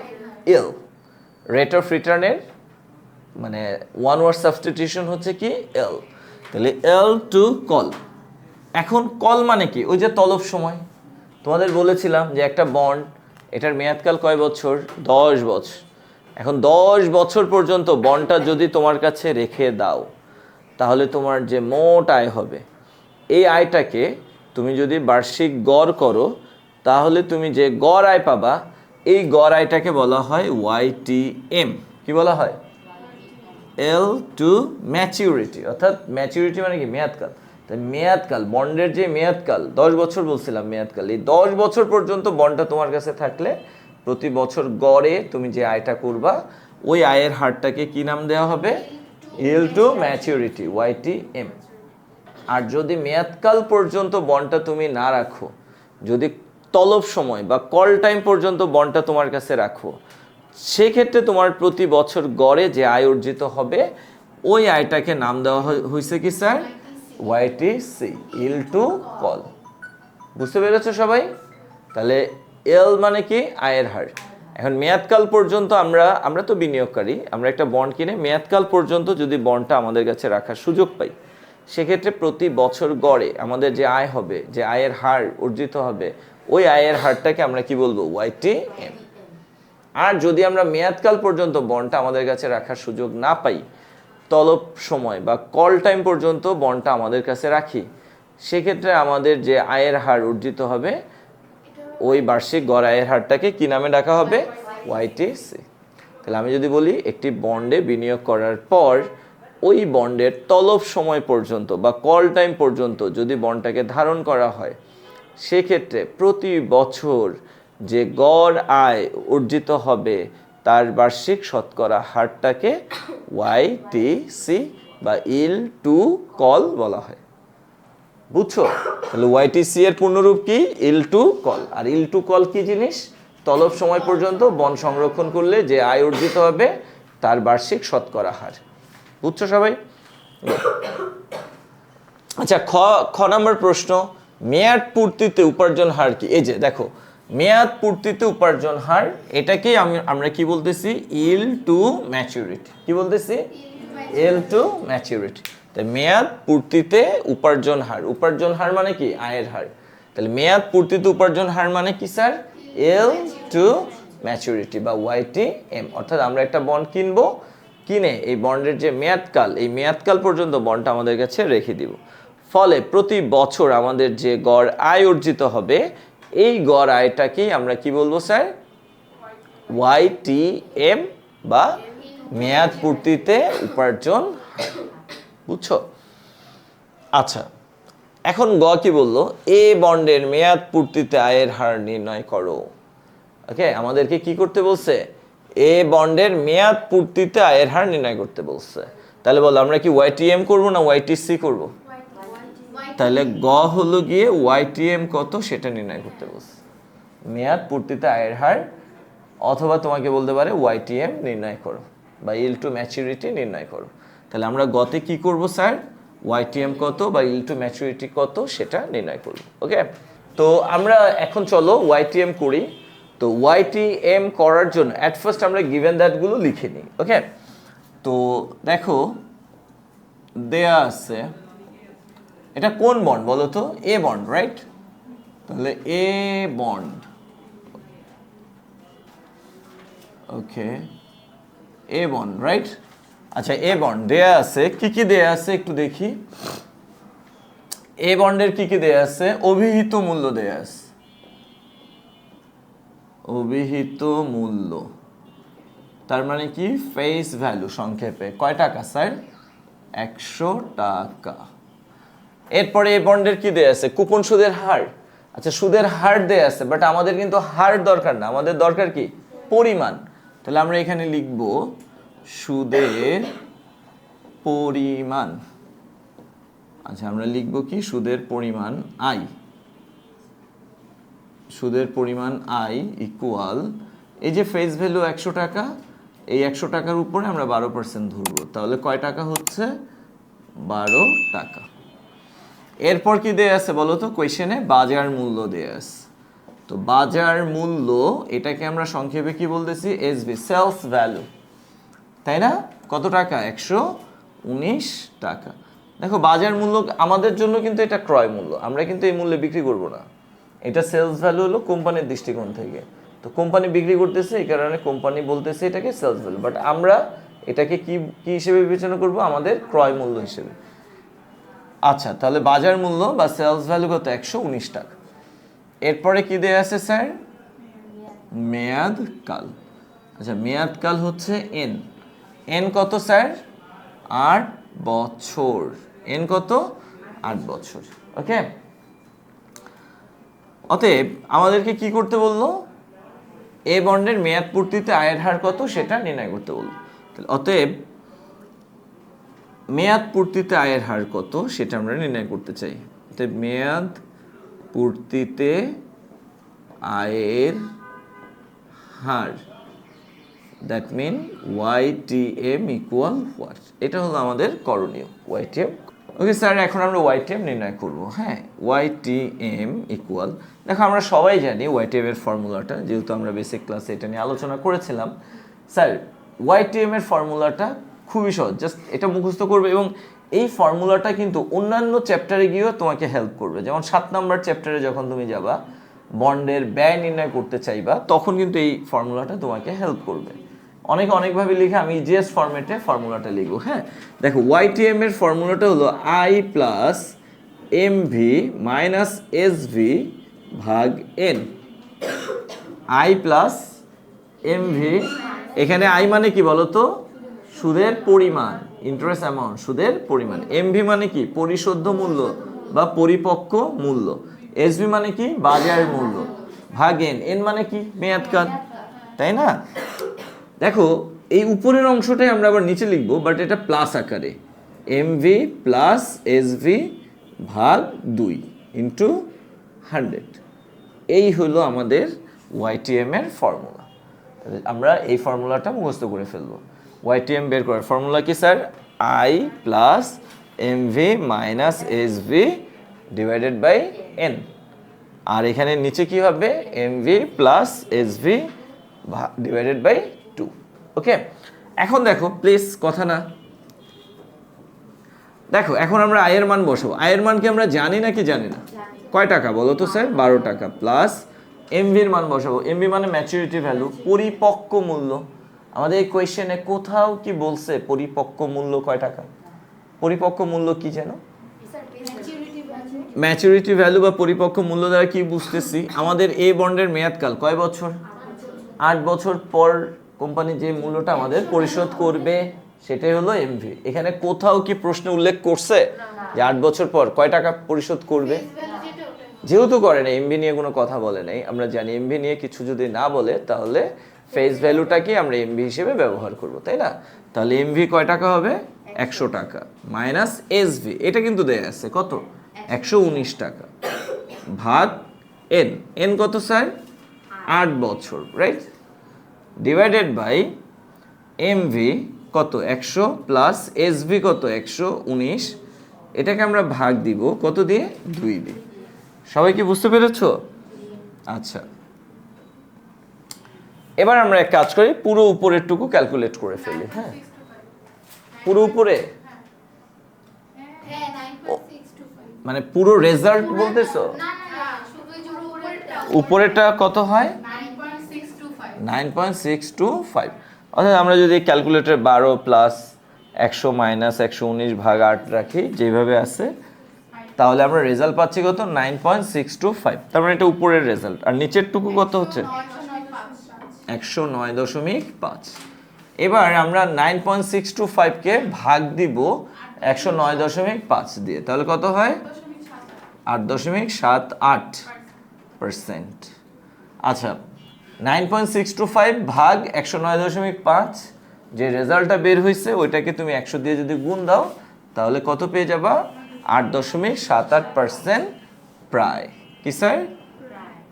ইল। রেট অফ রিটার্নের মানে ওয়ান ওয়ার্ড সাবস্টিটিউশন হচ্ছে কি? এল। তাহলে এল টু কল। এখন কল মানে কি? ওই যে তলব সময় তোমাদের বলেছিলাম যে একটা বন্ড, এটার মেয়াদকাল কয় বছর? 10 বছর। এখন 10 বছর পর্যন্ত বন্ডটা যদি তোমার কাছে রেখে দাও, তাহলে তোমার যে মোট আয় হবে, এই আয়টাকে তুমি যদি বার্ষিক গড় করো, তাহলে তুমি যে গড় আয় পাবা, এই গড় আয়টাকে বলা হয় YTM। কি বলা হয়? এল টু ম্যাচিউরিটি, অর্থাৎ ম্যাচিউরিটি মানে কি? মেয়াদকাল। তাই মেয়াদকাল, বন্ডের যে মেয়াদকাল 10 বছর বলছিলাম মেয়াদকাল, এই 10 বছর পর্যন্ত বন্ডটা তোমার কাছে থাকলে প্রতি বছর গড়ে তুমি যে আয়টা করবা, ওই আয়ের হারটাকে কি নাম দেওয়া হবে? L two maturity, YTM। আর যদি মেয়াদকাল পর্যন্ত বন্ডটা তুমি না রাখো, যদি তলব সময় বা কল টাইম পর্যন্ত বন্ডটা তোমার কাছে রাখো, সেক্ষেত্রে তোমার প্রতি বছর গড়ে যে আয় অর্জিত হবে, ওই আয়টাকে নাম দেওয়া হয়েছে কি sir? YTC, L to call. বুঝতে পেরেছো সবাই? তাহলে এল মানে কি? আয়ের হার। এখন মেয়াদকাল পর্যন্ত আমরা তো বিনিয়োগকারী, আমরা একটা বন্ড কিনে মেয়াদকাল পর্যন্ত যদি বন্ডটা আমাদের কাছে রাখার সুযোগ পাই, সেক্ষেত্রে প্রতি বছর গড়ে আমাদের যে আয় হবে, যে আয়ের হার অর্জিত হবে, ওই আয়ের হারটাকে আমরা কি বলবো? YTM। আর যদি আমরা মেয়াদকাল পর্যন্ত বন্ডটা আমাদের কাছে রাখার সুযোগ না পাই, তলব সময় বা কল টাইম পর্যন্ত বন্ডটা আমাদের কাছে রাখি, সেক্ষেত্রে আমাদের যে আয়ের হার অর্জিত হবে, ওই বার্ষিক গড় আয়ের হারটাকে কি নামে ডাকা হবে? YTC। তাহলে আমি যদি বলি একটি বন্ডে বিনিয়োগ করার পর ওই বন্ডের তলব সময় পর্যন্ত বা কল টাইম পর্যন্ত যদি বন্ডটাকে ধারণ করা হয়, সেক্ষেত্রে প্রতি বছর যে গড় আয় অর্জিত হবে, তার বার্ষিক শতকরা হারটাকে YTC বা এল টু কল বলা হয়। বুঝছো? তাহলে YTC এর পূর্ণরূপ কি? Yield to call. আর এল টু কল কি জিনিস? তলব সময় পর্যন্ত বন্ড সংরক্ষণ করলে যে আয় অর্জিত হবে, তার বার্ষিক শতকরা হার। বুঝছো সবাই? আচ্ছা, খ নম্বর প্রশ্ন, মেয়াদ পূর্তিতে উপার্জন হার কি? এই যে দেখো, মেয়াদ পূর্তিতে উপার্জন হার, এটাকেই আমরা কি বলতেছি? L two maturity. কি বলতেছি? L two maturity. তাই মেয়াদ পূর্তিতে উপার্জন হার, উপার্জন হার মানে কি? আয়ের হার। তাহলে মেয়াদ পূর্তিতে উপার্জন হার মানে কি স্যার? এল টু ম্যাচুরিটি বা YTM। অর্থাৎ আমরা একটা বন্ড কিনবো, কিনে এই বন্ডের যে মেয়াদকাল, এই মেয়াদকাল পর্যন্ত বন্ডটা আমাদের কাছে রেখে দিব। ফলে প্রতি বছর আমাদের যে গড় আয় অর্জিত হবে, এই গড় আয়টাকেই আমরা কি বলবো স্যার? YTM বা মেয়াদ পূর্তিতে উপার্জন। বুঝছো? আচ্ছা, এখন গ কি বললো? এ বন্ডের মেয়াদ পূর্তিতে আয়ের হার নির্ণয় করো। ওকে, আমাদেরকে কি করতে বলছে? এ বন্ডের মেয়াদ পূর্তিতে আয়ের হার নির্ণয় করতে বলছে। তাহলে বলো, আমরা কি YTM করব না YTC করব? তাহলে গ হলো গিয়ে YTM কত সেটা নির্ণয় করতে বলছে। মেয়াদ পূর্তিতে আয়ের হার, অথবা তোমাকে বলতে পারে YTM নির্ণয় করো বা ইল টু ম্যাচুরিটি নির্ণয় করো। তাহলে আমরা গতে কি করব স্যার? YTM কত বা ইল টু ম্যাচুরিটি কত সেটা নির্ণয় করব। ওকে, তো আমরা এখন চলো YTM করি। তো YTM করার জন্য অ্যাট ফার্স্ট আমরা গিভেন দ্যাটগুলো লিখে নিই। ওকে, তো দেখো দেয়া আছে, এটা কোন বন্ড বলো তো? এ বন্ড, রাইট? তাহলে এ বন্ড। ওকে, এ বন্ড, রাইট? আচ্ছা, এ বন্ড দেয়া আছে, কি কি দেয়া আছে একটু দেখি। এ বন্ডের কি কি দেয়া আছে? অভিহিত মূল্য দেয়া আছে। অভিহিত মূল্য তার মানে কি? ফেস ভ্যালু, সংক্ষেপে কয় টাকা স্যার? 100 টাকা। এরপরে এই বন্ডের কি দেয়া আছে? কুপন সুদের হার। আচ্ছা, সুদের হার দেয়া আছে, বাট আমাদের কিন্তু হার দরকার না, আমাদের দরকার কি? পরিমাণ। তাহলে আমরা এখানে লিখব সুদের পরিমাণ। আচ্ছা, আমরা লিখব কি? সুদের পরিমাণ আই। সুদের পরিমাণ আই ইকুয়াল, এই যে ফেস ভ্যালু 100 টাকা, এই 100 টাকার উপরে আমরা 12% ধরবো। তাহলে কয় টাকা হচ্ছে? 12 টাকা। এরপর কি দেয়া আছে বলো তো কোয়েশ্চেনে? বাজার মূল্য দেয়া আছে। তো বাজার মূল্য, এটাকে আমরা সংক্ষেপে কি বলতেছি? এসভি, সেলস ভ্যালু, তাই না? কত টাকা? 119 টাকা। দেখো বাজার মূল্য আমাদের জন্য কিন্তু এটা ক্রয় মূল্য, আমরা কিন্তু এই মূল্যে বিক্রি করব না। এটা সেলস ভ্যালু হলো কোম্পানির দৃষ্টিকোণ থেকে। তো কোম্পানি বিক্রি করতেছে, এই কারণে কোম্পানি বলতেছে এটাকে সেলস ভ্যালু, বাট আমরা এটাকে কি কি হিসেবে বিবেচনা করব? আমাদের ক্রয় মূল্য হিসেবে। আচ্ছা, তাহলে বাজার মূল্য বা সেলস ভ্যালু কত? 119 টাকা। এরপরে কি দেয়া আছে স্যার? মেয়াদ কাল। আচ্ছা, মেয়াদ কাল হচ্ছে এন। এন কত স্যার? 8 বছর। এন কত? 8 বছর। ওকে, অতএব আমাদেরকে কি করতে বললো? এ বন্ডের মেয়াদ পূর্তিতে আয়ের হার কত সেটা নির্ণয় করতে বললো। অতএব মেয়াদ পূর্তিতে আয়ের হার কত সেটা আমরা নির্ণয় করতে চাই। অতএব মেয়াদ পূর্তিতে আয়ের হার, that mean YTM equal what? এটা হলো আমাদের করণীয়, YTM। ওকে স্যার, এখন আমরা YTM নির্ণয় করব। হ্যাঁ, YTM ইকুয়াল, দেখো আমরা সবাই জানি YTM এর ফর্মুলাটা, যেহেতু আমরা বেসিক ক্লাসে এটা নিয়ে আলোচনা করেছিলাম। স্যার YTM এর ফর্মুলাটা খুবই সহজ, জাস্ট এটা মুখস্থ করবে, এবং এই ফর্মুলাটা কিন্তু অন্যান্য চ্যাপ্টারে গিয়েও তোমাকে হেল্প করবে। যেমন 7 নম্বর চ্যাপ্টারে যখন তুমি যাবা বন্ডের ব্যয় নির্ণয় করতে চাইবা, তখন কিন্তু এই ফর্মুলাটা তোমাকে হেল্প করবে। অনেকে অনেকভাবে লিখে, আমি জিএস ফরম্যাটে ফর্মুলাটা লিখবো। হ্যাঁ, দেখো YTM এর ফর্মুলাটা হলো I plus MV minus SV ভাগ N। I প্লাস MV, এখানে I মানে কি বলতো? সুদের পরিমাণ, ইন্টারেস্ট অ্যামাউন্ট, সুদের পরিমাণ। MV মানে কি? পরিশোধ্য মূল্য বা পরিপক্ক মূল্য। SV মানে কি? বাজার মূল্য, ভাগ N। N মানে কি? মেয়াদকাল, তাই না? দেখো এই উপরের অংশটাই আমরা আবার নিচে লিখবো, বাট এটা প্লাস আকারে। MV প্লাস SV ভাগ 2 ইন্টু 100। এই হলো আমাদের YTM এর ফর্মুলা। আমরা এই ফর্মুলাটা মুখস্থ করে ফেলবো। YTM বের করার ফর্মুলা কি sir? I plus MV minus SV divided by N। আর এখানে নিচে কি হবে? MV plus SV divided by 2। Okay, এখন দেখো প্লিজ, কথা না, দেখো এখন আমরা আয়ের মান বসাবো। আয়ের মান কি আমরা জানি নাকি জানি না? কয় টাকা বলো তো স্যার? 12 টাকা। প্লাস এমভির মান বসাবো। এমভি মানে ম্যাচুরিটি ভ্যালু, পরিপক্ক মূল্য। আমাদের এই কোয়েশ্চেনে কোথাও কি বলছে পরিপক্ক মূল্য কয় টাকা? পরিপক্ক মূল্য কি যেন? ম্যাচুরিটি ভ্যালু বা পরিপক্ক মূল্য দ্বারা কি বুঝতেছি? আমাদের এই বন্ডের মেয়াদকাল কয় বছর? 8 বছর পর কোম্পানি যে মূল্যটা আমাদের পরিশোধ করবে সেটাই হলো এমভি। এখানে কোথাও কি প্রশ্ন উল্লেখ করছে যে 8 বছর পর কয় টাকা পরিশোধ করবে? যেহেতু করে না, এমভি নিয়ে কোনো কথা বলে নাই। আমরা জানি এমভি নিয়ে কিছু যদি না বলে তাহলে ফেস ভ্যালুটাকে আমরা এমভি হিসেবে ব্যবহার করব, তাই না? তাহলে এমভি কয় টাকা হবে? 100 টাকা মাইনাস এসভি, এটা কিন্তু দেয়া আছে কত? 119 টাকা ভাগ এন। এন কত স্যার? 8 বছর, রাইট? ডিভাইডেড বাই এমভি কত? 100 প্লাস এসভি কত? 119। এটাকে আমরা ভাগ দিব কত দিয়ে? 2 দিয়ে। সবাই কি বুঝতে পেরেছো? আচ্ছা, এবার আমরা এক কাজ করি, পুরো উপরের টুকু ক্যালকুলেট করে ফেলি। হ্যাঁ, পুরো উপরে মানে পুরো রেজাল্ট বলতেছো? উপরেরটা কত হয়? 9.625। অর্থাৎ আমরা যদি ক্যালকুলেটর 12 প্লাস 100 মাইনাস 119 ভাগ 8 রাখি যেভাবে আছে, তাহলে আমরা রেজাল্ট পাচ্ছি কত? 9.625। তার মানে এটা উপরের রেজাল্ট। আর নিচের টুকু কত হচ্ছে? 109.5। এবার আমরা 9.625 কে ভাগ দিব 109.5 দিয়ে, তাহলে কত হয়? 8.78%। আচ্ছা, 9.625 ভাগ 109.5, যে রেজাল্টটা বের হয়েছে ওইটাকে তুমি 100 দিয়ে যদি গুণ দাও তাহলে কত পেয়ে যাবা? 8.78%। প্রায় কি স্যার?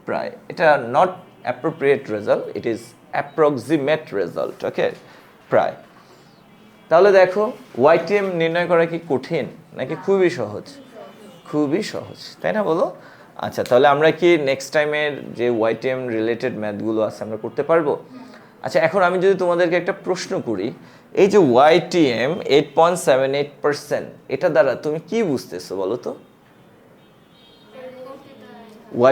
প্রায়। এটা not appropriate result, it is approximate result. Okay, প্রায়। তাহলে দেখো YTM নির্ণয় করা কি কঠিন নাকি খুবই সহজ? খুবই সহজ, তাই না বলো? আচ্ছা, তাহলে আমরা কি নেক্সট টাইমের যে YTM রিলেটেড ম্যাথগুলো আছে আমরা করতে পারবো? আচ্ছা, এখন আমি যদি তোমাদেরকে একটা প্রশ্ন করি, এই যে YTM 8.78%, এটা দ্বারা তুমি কি বুঝতেছো বলো তো?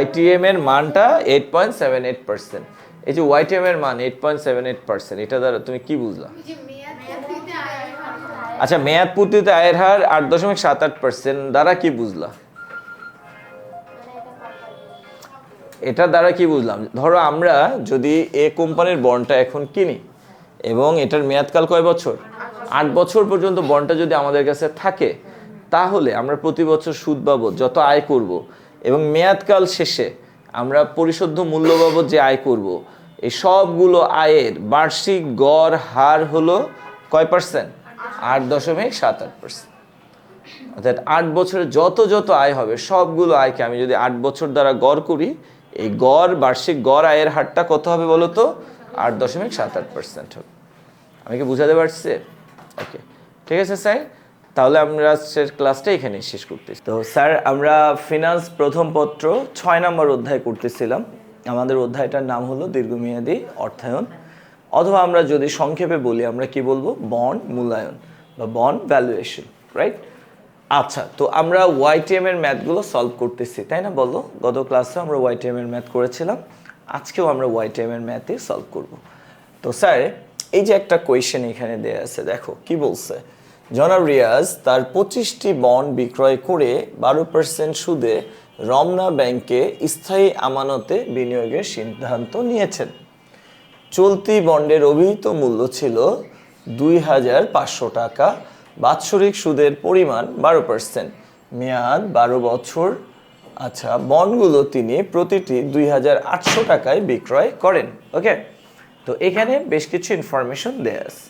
YTM এর মানটা 8.78%। এই যে YTM এর মান 8.78%, এটা দ্বারা তুমি কি বুঝলা? আচ্ছা, মেয়াদ পূর্তিতে আয়ের হার 8.78% দ্বারা কি বুঝলা? এটা দ্বারা কি বুঝলাম? ধরো আমরা যদি এ কোম্পানির বন্ডটা এখন কিনি এবং এটার মেয়াদকাল কয় বছর? 8 বছর পর্যন্ত বন্ডটা যদি আমাদের কাছে থাকে, তাহলে আমরা প্রতি বছর সুদ বাবদ যত আয় করব এবং মেয়াদকাল শেষে আমরা পরিশোধ্য মূল্য বাবদ যে আয় করব, এই সবগুলো আয়ের বার্ষিক গড় হার হলো কয় পার্সেন্ট? 8.78%। অর্থাৎ 8 বছরে যত যত আয় হবে সবগুলো আয়কে আমি যদি 8 বছর দ্বারা গড় করি, এই গড় বার্ষিক গড় আয়ের হারটা কত হবে বলো তো? 8.78% হবে। আমি কি বুঝাতে পারছি? ওকে, ঠিক আছে স্যার, তাহলে আমরা আজকের ক্লাসটা এখানেই শেষ করতেছি। তো স্যার, আমরা ফিনান্স প্রথম পত্র 6 নম্বর অধ্যায় করতেছিলাম। আমাদের অধ্যায়টার নাম হলো দীর্ঘমেয়াদী অর্থায়ন, অথবা আমরা যদি সংক্ষেপে বলি আমরা কি বলবো? বন্ড মূল্যায়ন বা বন্ড ভ্যালুয়েশন, রাইট? আচ্ছা, তো আমরা YTM এর ম্যাথগুলো সলভ করতেছি, তাই না? বলো, গত ক্লাসে আমরা YTM এর ম্যাথ করেছিলাম, আজকেও আমরা YTM এর ম্যাথই সলভ করব। তো স্যার, এই যে একটা কোয়েশ্চেন এখানে দেয়া আছে, দেখো কি বলছে। জনাব রিয়াজ তার 25টি বন্ড বিক্রয় করে 12% সুদে রমনা ব্যাংকে স্থায়ী আমানতে বিনিয়োগের সিদ্ধান্ত নিয়েছেন। চলতি বন্ডের অভিহিত মূল্য ছিল 2,500 টাকা, বাৎসরিক সুদের পরিমাণ 12%, মেয়াদ 12 বছর। আচ্ছা, বন্ডগুলো তিনি প্রতিটি 2,800 টাকায় বিক্রয় করেন। ওকে, তো এখানে বেশ কিছু ইনফরমেশন দেয়া আছে।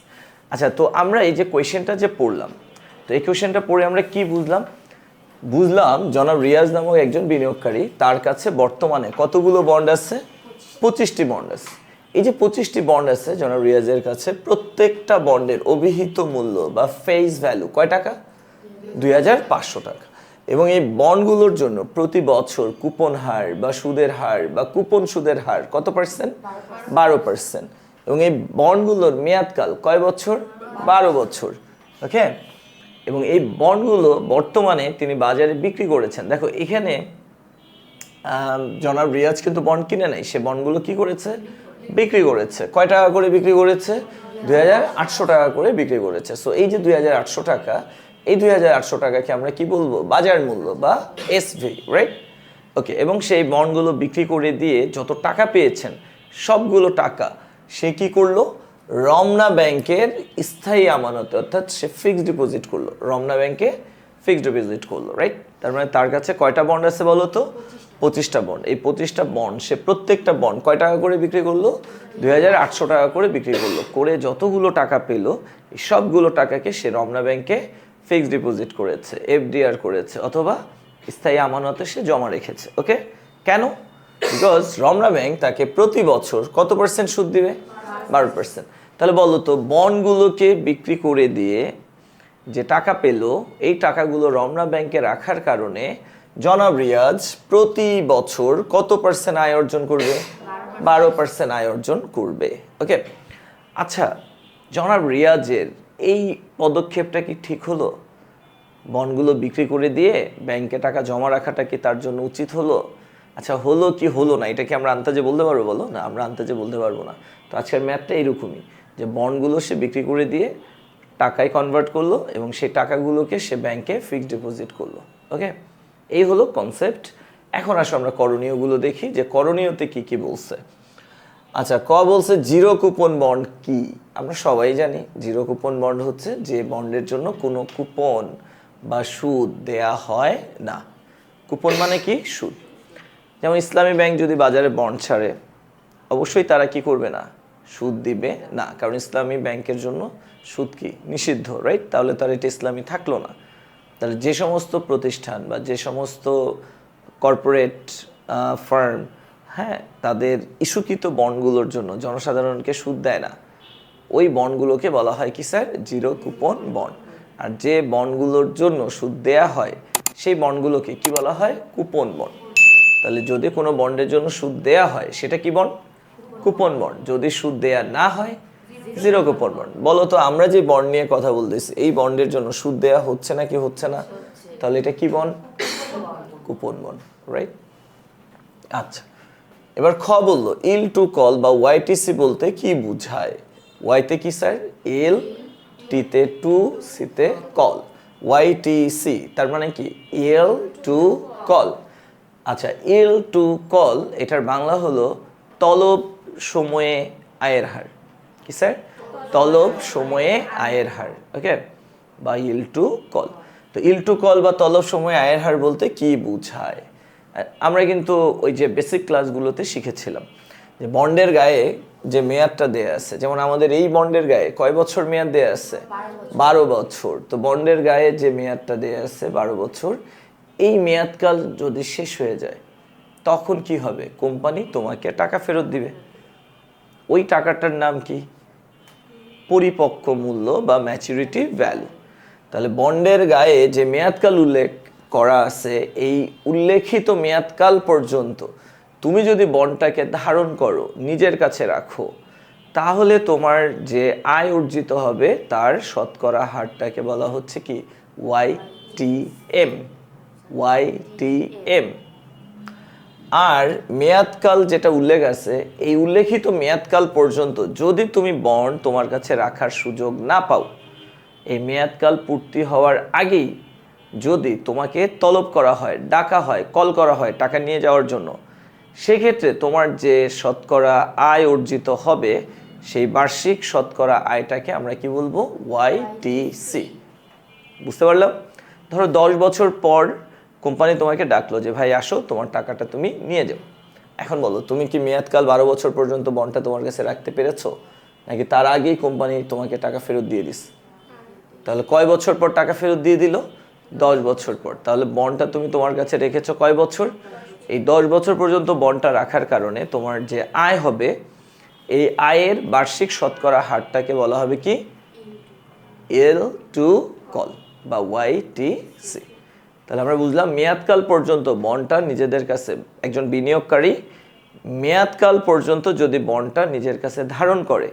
আচ্ছা, তো আমরা এই যে কোয়েশ্চেনটা যে পড়লাম, তো এই কোয়েশ্চেনটা পড়ে আমরা কি বুঝলাম? বুঝলাম জনাব রিয়াজ নামক একজন বিনিয়োগকারী, তার কাছে বর্তমানে কতগুলো বন্ড আছে? 25টি বন্ড আছে। এই যে 25টি বন্ড আছে জনাব রিয়াজের কাছে, প্রত্যেকটা বন্ডের অভিহিত মূল্য বা ফেস ভ্যালু কয় টাকা? 2,500 টাকা। এবং এই বন্ডগুলোর জন্য প্রতি বছর কুপন হার বা সুদের হার বা কুপন সুদের হার কত পার্সেন্ট? 12%। এবং এই বন্ডগুলোর মেয়াদকাল কয় বছর? 12 বছর। ওকে, এবং এই বন্ডগুলো বর্তমানে তিনি বাজারে বিক্রি করেছেন। দেখো এখানে জনাব রিয়াজ কিন্তু বন্ড কিনে নাই, সে বন্ডগুলো কি করেছে? বিক্রি করেছে। কয় টাকা করে বিক্রি করেছে? 2,800 টাকা করে বিক্রি করেছে। সো এই যে 2,800 টাকা, এই 2,800 টাকাকে আমরা কি বলবো? বাজার মূল্য বা এসভি, রাইট? ওকে, এবং সেই বন্ডগুলো বিক্রি করে দিয়ে যত টাকা পেয়েছেন সবগুলো টাকা সে কি করলো? রমনা ব্যাংকের স্থায়ী আমানতে, অর্থাৎ সে ফিক্সড ডিপোজিট করলো, রমনা ব্যাংকে ফিক্সড ডিপোজিট করলো, রাইট? তার মানে তার কাছে কয়টা বন্ড আছে বলো তো? 25টা বন্ড। এই 25টা বন্ড সে প্রত্যেকটা বন্ড কয় টাকা করে বিক্রি করলো? 2,800 টাকা করে বিক্রি করলো। করে যতগুলো টাকা পেলো এই সবগুলো টাকাকে সে রমনা ব্যাংকে ফিক্সড ডিপোজিট করেছে, FDR করেছে, অথবা স্থায়ী আমানতে সে জমা রেখেছে। ওকে, কেন? বিকজ রমনা ব্যাংক তাকে প্রতি বছর কত পার্সেন্ট সুদ দিবে? 12%। তাহলে বলো তো, বন্ডগুলোকে বিক্রি করে দিয়ে যে টাকা পেলো, এই টাকাগুলো রমনা ব্যাংকে রাখার কারণে জনাব রিয়াজ প্রতি বছর কত পার্সেন্ট আয় অর্জন করবে? 12% আয় অর্জন করবে। ওকে, আচ্ছা, জনাব রিয়াজের এই পদক্ষেপটা কি ঠিক হলো? বন্ডগুলো বিক্রি করে দিয়ে ব্যাংকে টাকা জমা রাখাটা কি তার জন্য উচিত হলো? আচ্ছা, হলো কি হলো না, এটা কি আমরা আন্দাজে বলতে পারবো? বলো না, আমরা আন্দাজে বলতে পারবো না। তো আজকের ম্যাথটা এইরকমই, যে বন্ডগুলো সে বিক্রি করে দিয়ে টাকায় কনভার্ট করলো এবং সেই টাকাগুলোকে সে ব্যাংকে ফিক্সড ডিপোজিট করলো। ওকে, এই হলো কনসেপ্ট। এখন আসো আমরা করণীয়গুলো দেখি, যে করণীয়তে কি কি বলছে। আচ্ছা, বলছে জিরো কুপন বন্ড কি? আমরা সবাই জানি জিরো কুপন বন্ড হচ্ছে যে বন্ডের জন্য কোনো কুপন বা সুদ দেয়া হয় না। কুপন মানে কি? সুদ। যেমন ইসলামী ব্যাংক যদি বাজারে বন্ড ছাড়ে, অবশ্যই তারা কি করবে না? সুদ দিবে না, কারণ ইসলামী ব্যাংকের জন্য সুদ কি? নিষিদ্ধ, রাইট? তাহলে তার এটা ইসলামী থাকলো না। তাহলে যে সমস্ত প্রতিষ্ঠান বা যে সমস্ত কর্পোরেট ফার্ম, হ্যাঁ, তাদের ইস্যুকৃত বন্ডগুলোর জন্য জনসাধারণকে সুদ দেয় না, ওই বন্ডগুলোকে বলা হয় কি স্যার? Zero coupon bond. আর যে বন্ডগুলোর জন্য সুদ দেয়া হয় সেই বন্ডগুলোকে কি বলা হয়? Coupon bond. তাহলে যদি কোনো বন্ডের জন্য সুদ দেয়া হয় সেটা কি বন্ড? কুপন বন্ড, যদি সুদ দেয়া না হয় জিরো কুপন বন্ড। বলো তো আমরা যে বন্ড নিয়ে কথা বলতেছি এই বন্ডের জন্য সুদ দেয়া হচ্ছে না কি হচ্ছে না? তাহলে এটা কি বন্ড? Coupon bond, right? আচ্ছা, এবার খ বললো ইল টু কল বা ওয়াইটিসি বলতে কি বুঝায়? ওয়াইতে কি স্যার? এল, টিতে টু, সিতে কল, ওয়াইটিসি তার মানে কি? Yield to call. আচ্ছা, এল টু কল এটার বাংলা হলো তলব সময়ে আয়ের হার। কি স্যার? তলব সময়ে আয়ের হার, ওকে, বা ইল টু কল। তো ইল টু কল বা তলব সময়ে আয়ের হার বলতে কি বুঝায়? আমরা কিন্তু ওই যে বেসিক ক্লাসগুলোতে শিখেছিলাম যে বন্ডের গায়ে যে মেয়াদটা দেয়া আছে, যেমন আমাদের এই বন্ডের গায়ে কয় বছর মেয়াদ দেয়া আছে? 12 বছর। তো বন্ডের গায়ে যে মেয়াদটা দেয়া আছে 12 বছর, এই মেয়াদকাল যদি শেষ হয়ে যায় তখন কি হবে? কোম্পানি তোমাকে টাকা ফেরত দিবে। ওই টাকাটার নাম কি? পরিপক্ক মূল্য বা ম্যাচুরিটি ভ্যালু। তাহলে বন্ডের গায়ে যে মেয়াদকাল উল্লেখ করা আছে, এই উল্লেখিত মেয়াদকাল পর্যন্ত তুমি যদি বন্ডটাকে ধারণ করো, নিজের কাছে রাখো, তাহলে তোমার যে আয় অর্জিত হবে তার শতকরা হারটাকে বলা হচ্ছে কি? ওয়াইটিএম। ওয়াইটিএম। আর মেয়াদকাল যেটা উল্লেখ আছে, এই উল্লেখিত মেয়াদকাল পর্যন্ত যদি তুমি বন্ড তোমার কাছে রাখার সুযোগ না পাও, এই মেয়াদকাল পূর্তি হওয়ার আগেই যদি তোমাকে তলব করা হয়, ডাকা হয়, কল করা হয় টাকা নিয়ে যাওয়ার জন্য, সেক্ষেত্রে তোমার যে শতকরা আয় অর্জিত হবে সেই বার্ষিক শতকরা আয়টাকে আমরা কি বলবো? ওয়াইটিসি। বুঝতে পারলাম? ধরো 10 বছর পর কোম্পানি তোমাকে ডাকলো যে ভাই আসো, তোমার টাকাটা তুমি নিয়ে যাও। এখন বলো, তুমি কি মেয়াদকাল 12 বছর পর্যন্ত বন্ডটা তোমার কাছে রাখতে পেরেছো, নাকি তার আগেই কোম্পানি তোমাকে টাকা ফেরত দিয়ে দিস? তাহলে কয় বছর পর টাকা ফেরত দিয়ে দিল? 10 বছর পর। তাহলে বন্ডটা তুমি তোমার কাছে রেখেছো কয় বছর? এই 10 বছর পর্যন্ত বন্ডটা রাখার কারণে তোমার যে আয় হবে, এই আয়ের বার্ষিক শতকরা হারটাকে বলা হবে কি? এল টু কল বা ওয়াইটিসি। তাহলে আমরা বুঝলাম মেয়াদকাল পর্যন্ত বন্ডটা নিজেদের কাছে, একজন বিনিয়োগকারী মেয়াদকাল পর্যন্ত যদি বন্ডটা নিজের কাছে ধারণ করে,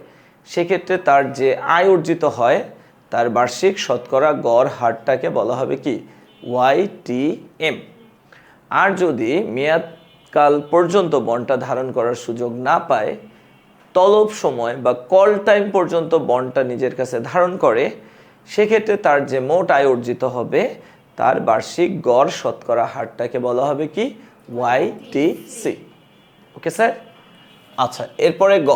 সেক্ষেত্রে তার যে আয় অর্জিত হয় তার বার্ষিক শতকরা গড় হারটাকে বলা হবে কি? ওয়াইটিএম। আর যদি মেয়াদকাল পর্যন্ত বন্ডটা ধারণ করার সুযোগ না পায়, তলব সময় বা কল টাইম পর্যন্ত বন্ডটা নিজের কাছে ধারণ করে, সেক্ষেত্রে তার যে মোট আয় অর্জিত হবে তার বার্ষিক গড় শতকরা হারটাকে বলা হবে কি? ওয়াইটিসি। Okay sir? আচ্ছা, এরপরে গ,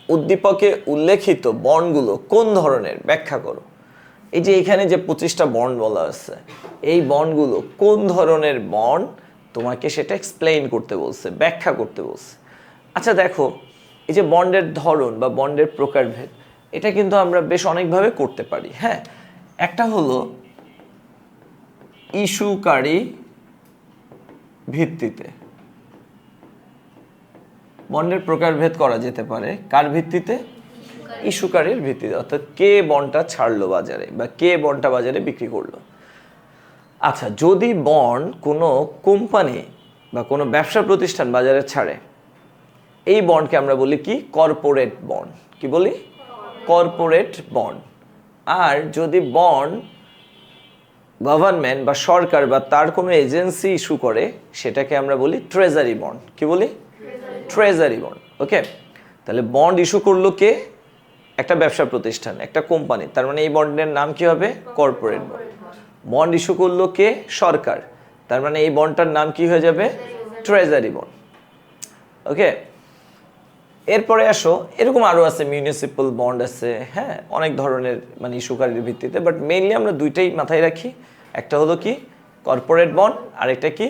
উদ্দীপকে উল্লেখিত বন্ডগুলো কোন ধরনের? ব্যাখ্যা করো। এই যে এখানে যে 25টা বন্ড বলা আছে, এই বন্ডগুলো কোন ধরনের বন্ড তোমাকে সেটা এক্সপ্লেইন করতে বলছে, ব্যাখ্যা করতে বলছে। আচ্ছা দেখো, এই যে বন্ডের ধরন বা বন্ডের প্রকারভেদ, এটা কিন্তু আমরা বেশ অনেকভাবে করতে পারি। হ্যাঁ, একটা হলো ইস্যুকারী ভিত্তিতে বন্ডের প্রকারভেদ করা যেতে পারে। কার ভিত্তিতে? ইস্যুকারীর ভিত্তিতে, অর্থাৎ কে বন্ডটা ছাড়লো বাজারে বা কে বন্ডটা বাজারে বিক্রি করলো। আচ্ছা, যদি বন্ড কোনো কোম্পানি বা কোনো ব্যবসা প্রতিষ্ঠান বাজারে ছাড়ে, এই বন্ডকে আমরা বলি কি? Corporate bond. কি বলি? Corporate bond. আর যদি বন্ড গভর্নমেন্ট বা সরকার বা তার কোনো এজেন্সি ইস্যু করে, সেটাকে আমরা বলি ট্রেজারি বন্ড। কি বলি? Treasury bond. ওকে, তাহলে বন্ড ইস্যু করলো কে? একটা ব্যবসা প্রতিষ্ঠান, একটা কোম্পানি, তার মানে এই বন্ডের নাম কি হবে? Corporate bond. বন্ড ইস্যু করলো কে? সরকার, তার মানে এই বন্ডটার নাম কি হয়ে যাবে? Treasury bond. ওকে, এরপরে আসো, এরকম আরো আছে, মিউনিসিপাল বন্ড আছে, হ্যাঁ, অনেক ধরনের মানে ইস্যুকারীর ভিত্তিতে, বাট মেইনলি আমরা দুইটাই মাথায় রাখি। একটা হলো কি? কর্পোরেট বন্ড, আর একটা কি?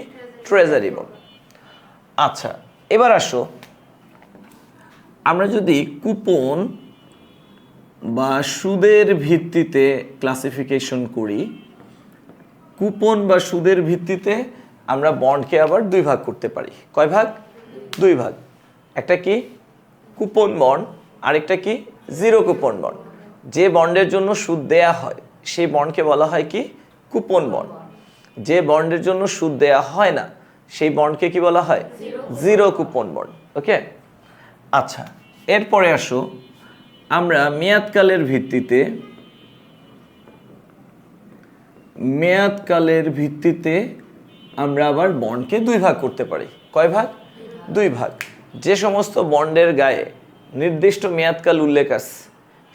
Treasury bond. আচ্ছা, এবার আসো, আমরা যদি কুপন বা সুদের ভিত্তিতে ক্লাসিফিকেশন করি, কুপন বা সুদের ভিত্তিতে আমরা বন্ডকে আবার দুই ভাগ করতে পারি। কয় ভাগ? দুই ভাগ। একটা কি? কুপন বন্ড, আরেকটা কি? Zero coupon bond. যে বন্ডের জন্য সুদ দেয়া হয় সেই বন্ডকে বলা হয় কি? Coupon bond. যে বন্ডের জন্য সুদ দেয়া হয় না সেই বন্ডকে কি বলা হয়? Zero coupon bond. ওকে, আচ্ছা, এরপরে আসো আমরা মেয়াদকালের ভিত্তিতে আমরা আবার বন্ডকে দুই ভাগ করতে পারি। কয় ভাগ? দুই ভাগ। যে সমস্ত বন্ডের গায়ে নির্দিষ্ট মেয়াদকাল উল্লেখ আছে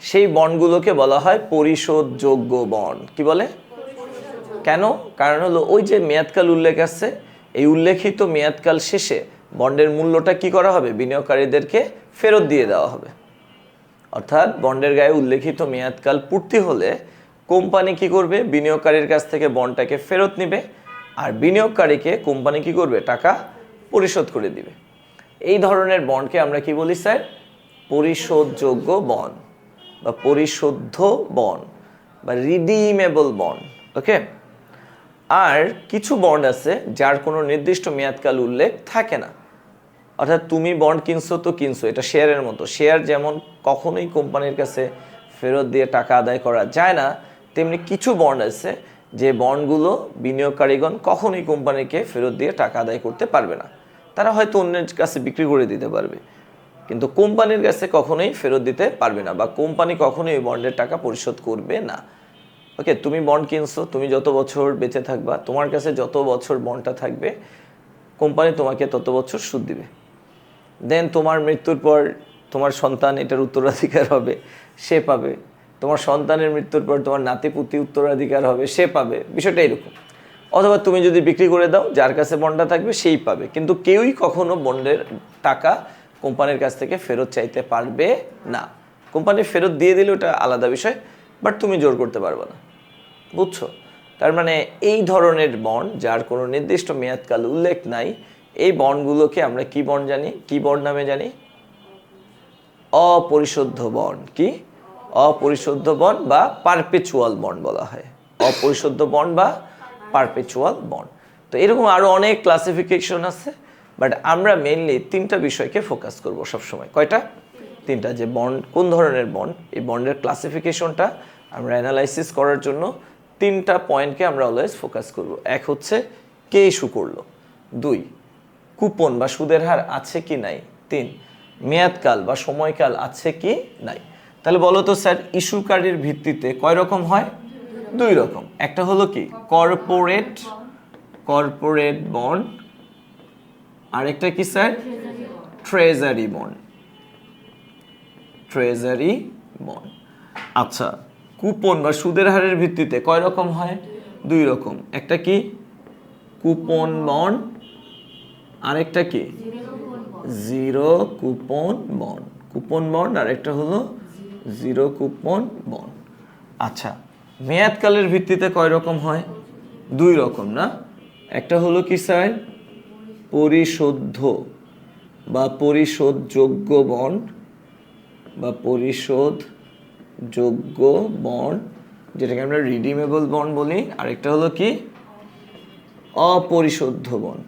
সেই বন্ডগুলোকে বলা হয় পরিশোধযোগ্য বন্ড। কি বলে? কেন? কারণ হলো ওই যে মেয়াদকাল উল্লেখ আছে, এই উল্লেখিত মেয়াদকাল শেষে বন্ডের মূল্যটা কি করা হবে? বিনিয়োগকারীদেরকে ফেরত দিয়ে দেওয়া হবে। অর্থাৎ বন্ডের গায়ে উল্লেখিত মেয়াদকাল পূর্তি হলে কোম্পানি কি করবে? বিনিয়োগকারীর কাছ থেকে বন্ডটাকে ফেরত নেবে, আর বিনিয়োগকারীকে কোম্পানি কি করবে? টাকা পরিশোধ করে দিবে। এই ধরনের বন্ডকে আমরা কি বলি স্যার? পরিশোধযোগ্য বন্ড বা পরিশোধ্য বন্ড বা রিডিমেবল বন্ড। ওকে। আর কিছু বন্ড আছে যার কোনো নির্দিষ্ট মেয়াদকাল উল্লেখ থাকে না। অর্থাৎ তুমি বন্ড কিনছো তো কিনছো, এটা শেয়ারের মতো। শেয়ার যেমন কখনোই কোম্পানির কাছে ফেরত দিয়ে টাকা আদায় করা যায় না, তেমনি কিছু বন্ড আছে যে বন্ডগুলো বিনিয়োগকারীগণ কখনোই কোম্পানিকে ফেরত দিয়ে টাকা আদায় করতে পারবে না। তারা হয়তো অন্যের কাছে বিক্রি করে দিতে পারবে, কিন্তু কোম্পানির কাছে কখনোই ফেরত দিতে পারবে না, বা কোম্পানি কখনোই ওই বন্ডের টাকা পরিশোধ করবে না। ওকে, তুমি বন্ড কিনছো, তুমি যত বছর বেঁচে থাকবা, তোমার কাছে যত বছর বন্ডটা থাকবে, কোম্পানি তোমাকে তত বছর সুদ দিবে। দেন তোমার মৃত্যুর পর তোমার সন্তান এটার উত্তরাধিকার হবে, সে পাবে। তোমার সন্তানের মৃত্যুর পর তোমার নাতিপুতি উত্তরাধিকার হবে, সে পাবে। বিষয়টা এরকম। অথবা তুমি যদি বিক্রি করে দাও, যার কাছে বন্ডটা থাকবে সেই পাবে, কিন্তু কেউই কখনো বন্ডের টাকা কোম্পানির কাছ থেকে ফেরত চাইতে পারবে না। কোম্পানি ফেরত দিয়ে দিলে ওটা আলাদা বিষয়, বাট তুমি জোর করতে পারবে না। বুঝছো? তার মানে এই ধরনের বন্ড যার কোনো নির্দিষ্ট মেয়াদকাল উল্লেখ নাই, এই বন্ডগুলোকে আমরা কি বন্ড জানি? কি বন্ড নামে জানি? অপরিশোধ্য বন্ড। কি? অপরিশোধ্য বন্ড বা পারপেচুয়াল বন্ড বলা হয়। অপরিশোধ্য বন্ড বা পারপেচুয়াল বন্ড। তো এরকম আরো অনেক ক্লাসিফিকেশন আছে, বাট আমরা মেইনলি তিনটা বিষয়কে ফোকাস করব সবসময়। কয়টা? তিনটা। যে বন্ড কোন ধরনের বন্ড, এই বন্ডের ক্লাসিফিকেশনটা আমরা অ্যানালাইসিস করার জন্য তিনটা পয়েন্টকে আমরা অলওয়েজ ফোকাস করব। এক হচ্ছে কে ইস্যু করলো, দুই কুপন বা সুদের হার আছে কি নাই, তিন মেয়াদকাল বা সময়কাল আছে কি নাই। তাহলে বলো তো স্যার, ইস্যুকারীর ভিত্তিতে কয় রকম হয়? দুই রকম। একটা হলো কি কর্পোরেট বন্ড, আরেকটা কি স্যার? Treasury bond. আচ্ছা, কুপন বা সুদের হারের ভিত্তিতে কয় রকম হয়? দুই রকম। একটা কি কুপন বন্ড, আরেকটা কি জিরো কুপন বন্ড, আর একটা হলো জিরো কুপন বন্ড। আচ্ছা, মেয়াদকালের ভিত্তিতে কয় রকম হয়? দুই রকম না? একটা হলো কি স্যার? পরিশোধ্য বা পরিশোধযোগ্য বন্ড বা পরিশোধযোগ্য বন্ড, যেটাকে আমরা রিডিমেবল বন্ড বলি। আরেকটা হলো কি অপরিশোধ্য বন্ড,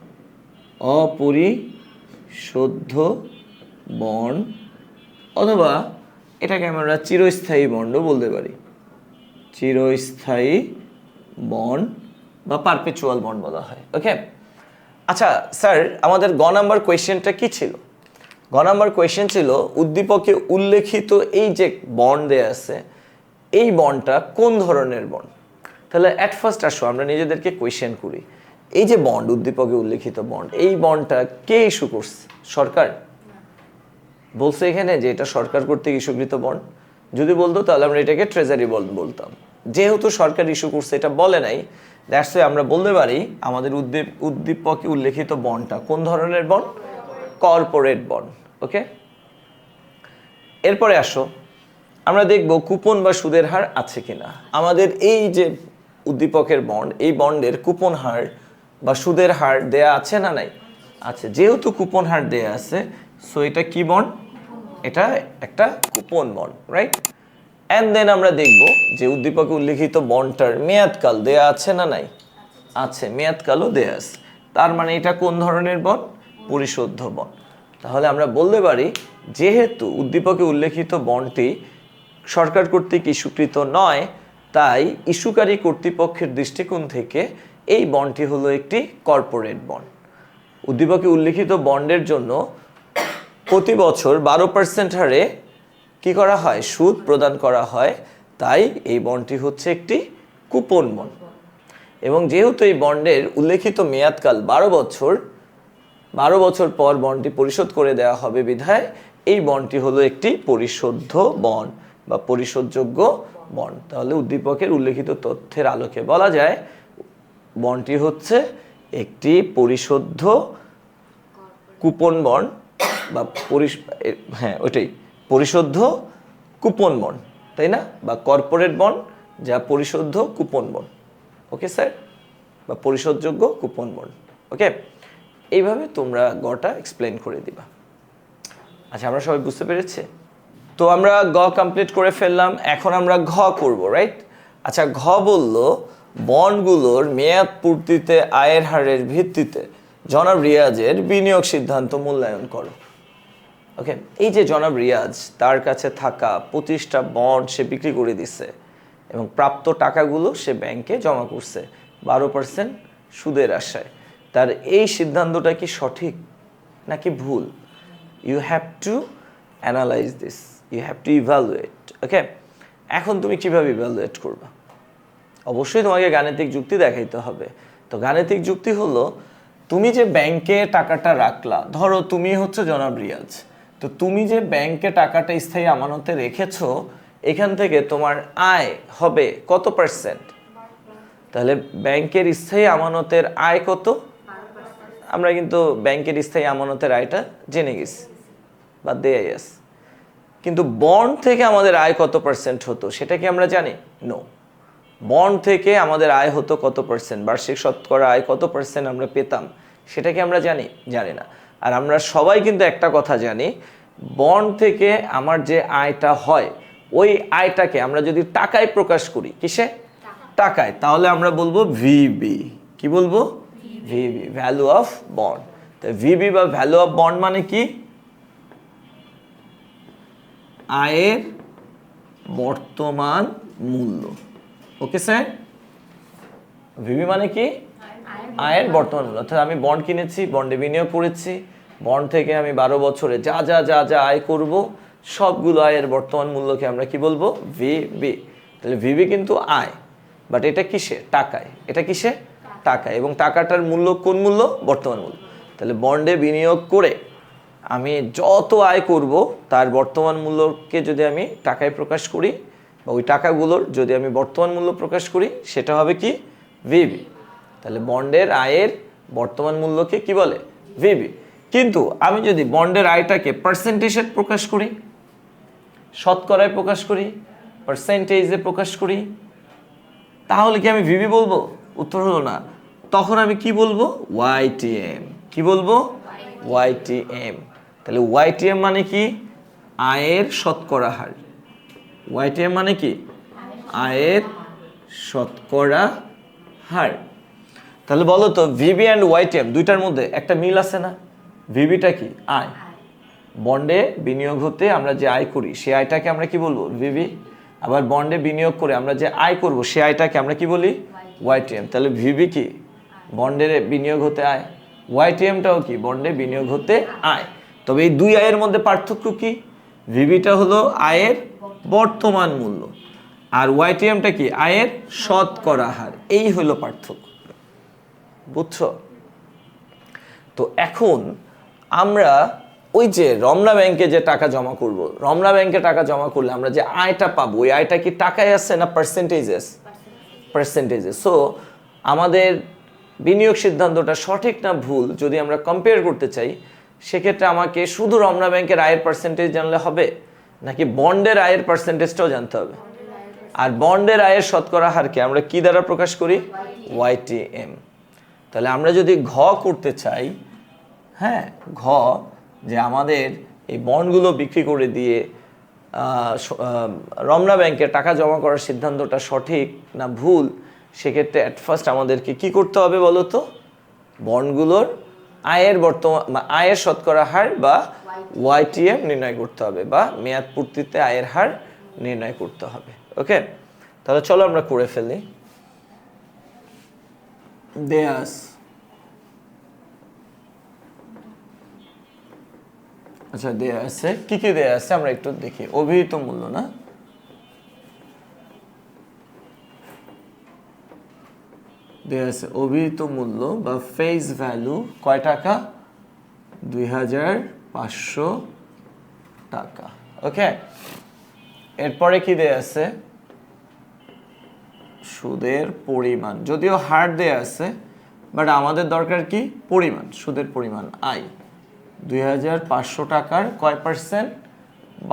অথবা এটাকে আমরা চিরস্থায়ী বন্ডও বলতে পারি। চিরস্থায়ী বন্ড বা পারপেচুয়াল বন্ড বলা হয়। ওকে। আচ্ছা স্যার, আমাদের গ নাম্বার কোয়েশ্চেনটা কি ছিল? গ নাম্বার কোয়েশ্চেন ছিল উদ্দীপকে উল্লেখিত এই যে বন্ড দেয়া আছে, এই বন্ডটা কোন ধরনের বন্ড? তাহলে অ্যাট ফার্স্ট আসো আমরা নিজেদেরকে কোয়েশ্চেন করি, এই যে বন্ড, উদ্দীপকে উল্লেখিত বন্ড, এই বন্ডটা কে ইস্যু করছে? সরকার বলছে এখানে যে এটা সরকার কর্তৃক ইস্যুকৃত বন্ড। যদি বলতো তাহলে আমরা এটাকে ট্রেজারি বন্ড বলতাম। যেহেতু সরকার ইস্যু করছে, এটা বলে নাই, দ্যাটস ওয়াই আমরা বলতে পারি আমাদের উদ্দীপকে উল্লেখিত বন্ডটা কোন ধরনের বন্ড? Corporate bond. ওকে। এরপরে আসো আমরা দেখব কুপন বা সুদের হার আছে কিনা। আমাদের এই যে উদ্দীপকের বন্ড, এই বন্ডের কুপন হার বা সুদের হার দেয়া আছে না নাই? আছে। যেহেতু কুপন হার দেয়া আছে, সো এটা কি বন্ড? এটা একটা coupon bond, right? And then আমরা দেখব যে উদ্দীপকে উল্লেখিত বন্ডটার মেয়াদকাল দেয়া আছে না নাই? আছে, মেয়াদকালও দেয়া আছে। তার মানে এটা কোন ধরনের বন্ড? পরিশোধ্য বন্ড। তাহলে আমরা বলতে পারি যেহেতু উদ্দীপকে উল্লেখিত বন্ডটি সরকার কর্তৃক ইস্যুকৃত নয়, তাই ইস্যুকারী কর্তৃপক্ষের দৃষ্টিকোণ থেকে এই বন্ডটি হলো একটি কর্পোরেট বন্ড। উদ্দীপকে উল্লেখিত বন্ডের জন্য প্রতি বছর 12% হারে কি করা হয়, সুদ প্রদান করা হয়, তাই এই বন্ডটি হচ্ছে একটি কুপন বন্ড। এবং যেহেতু এই বন্ডের উল্লেখিত মেয়াদকাল 12 বছর পর বন্ডটি পরিশোধ করে দেওয়া হবে বিধায় এই বন্ডটি হলো একটি পরিশোধ্য বন্ড বা পরিশোধযোগ্য বন্ড। তাহলে উদ্দীপকের উল্লেখিত তথ্যের আলোকে বলা যায় বন্ডটি হচ্ছে একটি পরিশোধ্য কুপন বন্ড বা ওইটাই পরিশোধ্য কুপন বন্ড, তাই না, বা কর্পোরেট বন্ড যা পরিশোধ্য কুপন বন্ড। ওকে স্যার, বা পরিশোধযোগ্য কুপন বন্ড। ওকে, এইভাবে তোমরা গটা এক্সপ্লেন করে দিবা। আচ্ছা, আমরা সবাই বুঝতে পেরেছি? তো আমরা গ কমপ্লিট করে ফেললাম, এখন আমরা ঘ করব, রাইট? আচ্ছা, ঘ বলল বন্ডগুলোর মেয়াদ পূর্তিতে আয়ের হারের ভিত্তিতে জনাব রিয়াজের বিনিয়োগ সিদ্ধান্ত মূল্যায়ন করো। ওকে, এই যে জনাব রিয়াজ, তার কাছে থাকা 25টা বন্ড সে বিক্রি করে দিছে এবং প্রাপ্ত টাকাগুলো সে ব্যাংকে জমা করছে 12% সুদের আশায়। তার এই সিদ্ধান্তটা কি সঠিক নাকি ভুল? You have to analyse this, you have to evaluate. Okay, এখন তুমি কিভাবে ইভ্যালুয়েট করবা? অবশ্যই তোমাকে গাণিতিক যুক্তি দেখাইতে হবে। তো গাণিতিক যুক্তি হলো, তুমি যে ব্যাংকে টাকাটা রাখলা, ধরো তুমি হচ্ছে জনাব রিয়াজ, তো তুমি যে ব্যাংকে টাকাটা স্থায়ী আমানতে রেখেছো, এখান থেকে তোমার আয় হবে কত পার্সেন্ট? তাহলে ব্যাংকের স্থায়ী আমানতের আয় কত? আমরা কিন্তু ব্যাংকের স্থায়ী আমানতের আয়টা জেনে গেছি বা দেয়া আছে, কিন্তু বন্ড থেকে আমাদের আয় কত পার্সেন্ট হতো সেটা কি আমরা জানি? নো। বন্ড থেকে আমাদের আয় হতো কত পার্সেন্ট, বার্ষিক শতকরা আয় কত পার্সেন্ট আমরা পেতাম সেটা কি আমরা জানি? জানি না। আর আমরা সবাই কিন্তু একটা কথা জানি, বন্ড থেকে আমার যে আয়টা হয়, ওই আয়টাকে আমরা যদি টাকায় প্রকাশ করি, কিসে? টাকায়, তাহলে আমরা বলবো ভিবি। কি বলবো? VB, value of bond. তো ভিবি বা ভ্যালু অফ বন্ড মানে কি? আয়ের বর্তমান মূল্য। ওকে স্যার, ভিবি মানে কি? আয়ের বর্তমান মূল্য। অর্থাৎ আমি বন্ড কিনেছি, বন্ডে বিনিয়োগ করেছি, বন্ড থেকে আমি 12 বছরে যা যা যা যা আয় করব, সবগুলো আয়ের বর্তমান মূল্যকে আমরা কি বলবো? ভিবি। তাহলে ভিবি কিন্তু আয়, বাট এটা কিসে? টাকায়। এটা কিসে? টাকায়। এবং টাকাটার মূল্য কোন মূল্য? বর্তমান মূল্য। তাহলে বন্ডে বিনিয়োগ করে আমি যত আয় করব তার বর্তমান মূল্যকে যদি আমি টাকায় প্রকাশ করি, বা ওই টাকাগুলোর যদি আমি বর্তমান মূল্য প্রকাশ করি, সেটা হবে কি? ভিবি। তাহলে বন্ডের আয়ের বর্তমান মূল্যকে কি বলে? ভিবি। কিন্তু আমি যদি বন্ডের আয়টাকে পার্সেন্টেজে প্রকাশ করি, শতকরায় প্রকাশ করি, পার্সেন্টেজে প্রকাশ করি, তাহলে কি আমি ভিবি বলবো? উত্তর হলো না। তখন আমি কি বলবো? ওয়াইটিএম। কি বলবো? ওয়াইটিএম। তাহলে ওয়াইটিএম মানে কি? আয়ের শতকরা হার। ওয়াইটিএম মানে কি? আয়ের শতকরা হার। তাহলে বলো তো, ভিবি অ্যান্ড ওয়াইটিএম দুইটার মধ্যে একটা মিল আছে না? ভিবিটা কি? আয়। বন্ডে বিনিয়োগ হতে আমরা যে আয় করি, সেই আয়টাকে আমরা কি বলবো? ভিবি। আবার বন্ডে বিনিয়োগ করে আমরা যে আয় করব, সেই আয়টাকে আমরা কি বলি? ওয়াইটিএম। তাহলে ভিবি কি? বন্ডের বিনিয়োগ হতে আয়। ওয়াইটিএমটাও কি? বন্ডে বিনিয়োগ হতে আয়। তবে এই দুই আয়ের মধ্যে পার্থক্য কি? ভিবিটা হলো আয়ের বর্তমান মূল্য, আর ওয়াইটিএমটা কি? আয়ের শতকরা হার। এই হলো পার্থক্য, বুঝছো? তো এখন আমরা ওই যে রমনা ব্যাংকে যে টাকা জমা করব, রমনা ব্যাংকে টাকা জমা করলে আমরা যে আয়টা পাবো, ওই আয়টা কি টাকায় আছে না পার্সেন্টেজেস? পার্সেন্টেজেস। সো আমাদের বিনিয়োগ সিদ্ধান্তটা সঠিক না ভুল যদি আমরা কম্পেয়ার করতে চাই, সেক্ষেত্রে আমাকে শুধু রমনা ব্যাংকের আয়ের পার্সেন্টেজ জানলে হবে, নাকি বন্ডের আয়ের পার্সেন্টেজটাও জানতে হবে? আর বন্ডের আয়ের শতকরা হারকে আমরা কি দ্বারা প্রকাশ করি? ওয়াইটিএম। তাহলে আমরা যদি ঘ করতে চাই, হ্যাঁ, ঘ, যে আমাদের এই বন্ডগুলো বিক্রি করে দিয়ে রমনা ব্যাংকে টাকা জমা করার সিদ্ধান্তটা সঠিক না ভুল, সেক্ষেত্রে অ্যাট ফার্স্ট আমাদেরকে কি করতে হবে বলো তো? বন্ডগুলোর আয়ের আয়ের শতকরা হার বা ওয়াইটিএম নির্ণয় করতে হবে, বা মেয়াদ পূর্তিতে আয়ের হার নির্ণয় করতে হবে। ওকে, তাহলে চলো আমরা করে ফেলি। দেয়াস আচ্ছা দেয়া আছে, কি কি দেয়া আছে আমরা একটু দেখি। অভিহিত মূল্য না, দেয়া আছে অভিহিত মূল্য বা ফেস ভ্যালু কয় টাকা? 2500 টাকা। ওকে, এরপরে কি দেয়া আছে? সুদের পরিমাণ, যদিও হার দেয়া আছে বাট আমাদের দরকার কি? পরিমাণ, সুদের পরিমাণ আই। 2500 টাকার কয় পার্সেন্ট?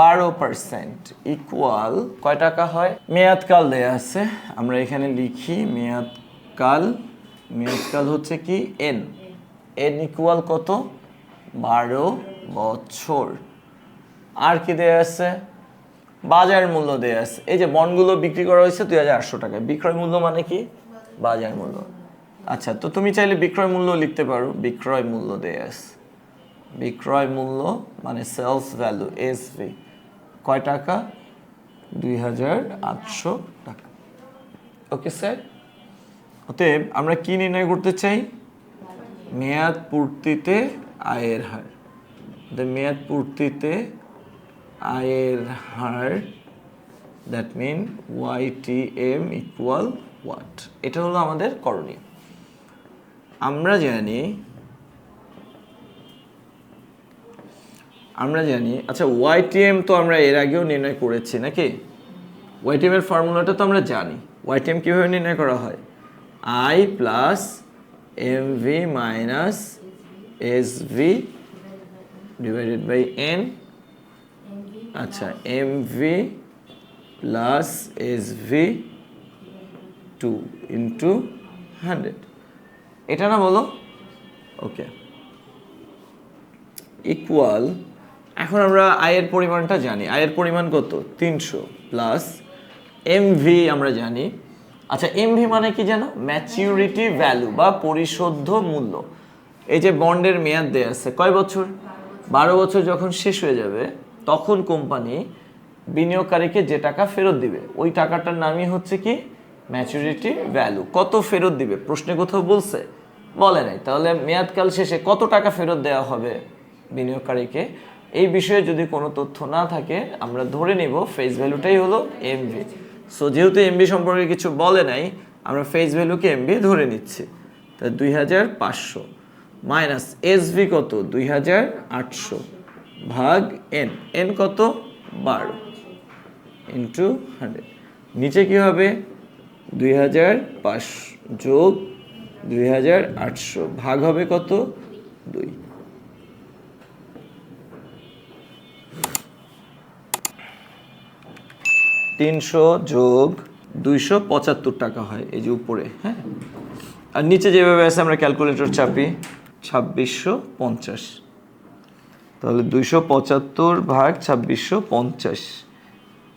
12% ইকুয়াল কয় টাকা হয়? মেয়াদকাল দেয়া আছে, আমরা এখানে লিখি মেয়াদকাল। মেয়াদকাল হচ্ছে কি? এন। এন ইকুয়াল কত? 12 বছর। আর কি দেয়া আছে? বাজার মূল্য দেয়া আছে। এই যে বন্ডগুলো বিক্রি করা হয়েছে 2800 টাকায়, বিক্রয় মূল্য মানে কি? বাজার মূল্য। আচ্ছা, তো তুমি চাইলে বিক্রয় মূল্য লিখতে পারো। বিক্রয় মূল্য দেয়া আছে, বিক্রয় মূল্য মানে সেলস ভ্যালু, এসভি, কয় টাকা? 2800 টাকা। ওকে স্যার, অতএব আমরা কি নির্ণয় করতে চাই? মেয়াদ পূর্তিতে আয়ের হার। মেয়াদ পূর্তিতে আয়ের হার, that mean YTM equal what? এটা হলো আমাদের করণীয়। আমরা জানি আচ্ছা YTM তো আমরা এর আগেও নির্ণয় করেছি নাকি? YTM এর ফর্মুলাটা তো আমরা জানি। YTM কিভাবে নির্ণয় করা হয়? I plus MV minus SV divided by N। আচ্ছা, MV প্লাস SV 2 ইন্টু 100, এটা না বলো? ওকে, ইকুয়াল, এখন আমরা আয়ের পরিমাণটা জানি। আয়ের পরিমাণ কত? 300 প্লাস এমভি আমরা জানি। আচ্ছা, এমভি মানে কি জানো? ম্যাচিউরিটি ভ্যালু বা পরিশোধ্য মূল্য। এই যে বন্ডের মেয়াদ দেয়া আছে কয় বছর? 12 বছর যখন শেষ হয়ে যাবে তখন কোম্পানি বিনিয়োগকারীকে যে টাকা ফেরত দিবে ওই টাকাটার নামই হচ্ছে কি? Maturity value. কত ফেরত দিবে প্রশ্নে কোথাও বলছে? বলে নাই। তাহলে মেয়াদকাল শেষে কত টাকা ফেরত দেওয়া হবে বিনিয়োগকারীকে, এই বিষয়ে যদি কোনো তথ্য না থাকে আমরা ধরে নিব ফেস ভ্যালুটাই হলো এমভি। সো যেহেতু এমভি সম্পর্কে কিছু বলে নাই, আমরা ফেস ভ্যালুকে এমভি ধরে নিচ্ছি। তাই 2500 মাইনাস এসভি কত? 2800 ভাগ এন। এন কত? 12 ইন্টু 100। নিচে কি হবে? 2500 যোগ 2800 ভাগ হবে কত? 2। 300 যোগ 275 টাকা হয় এই যে উপরে, হ্যাঁ। আর নিচে যেভাবে আছে আমরা ক্যালকুলেটর চাপি, 2650। তাহলে 275 ভাগ 2650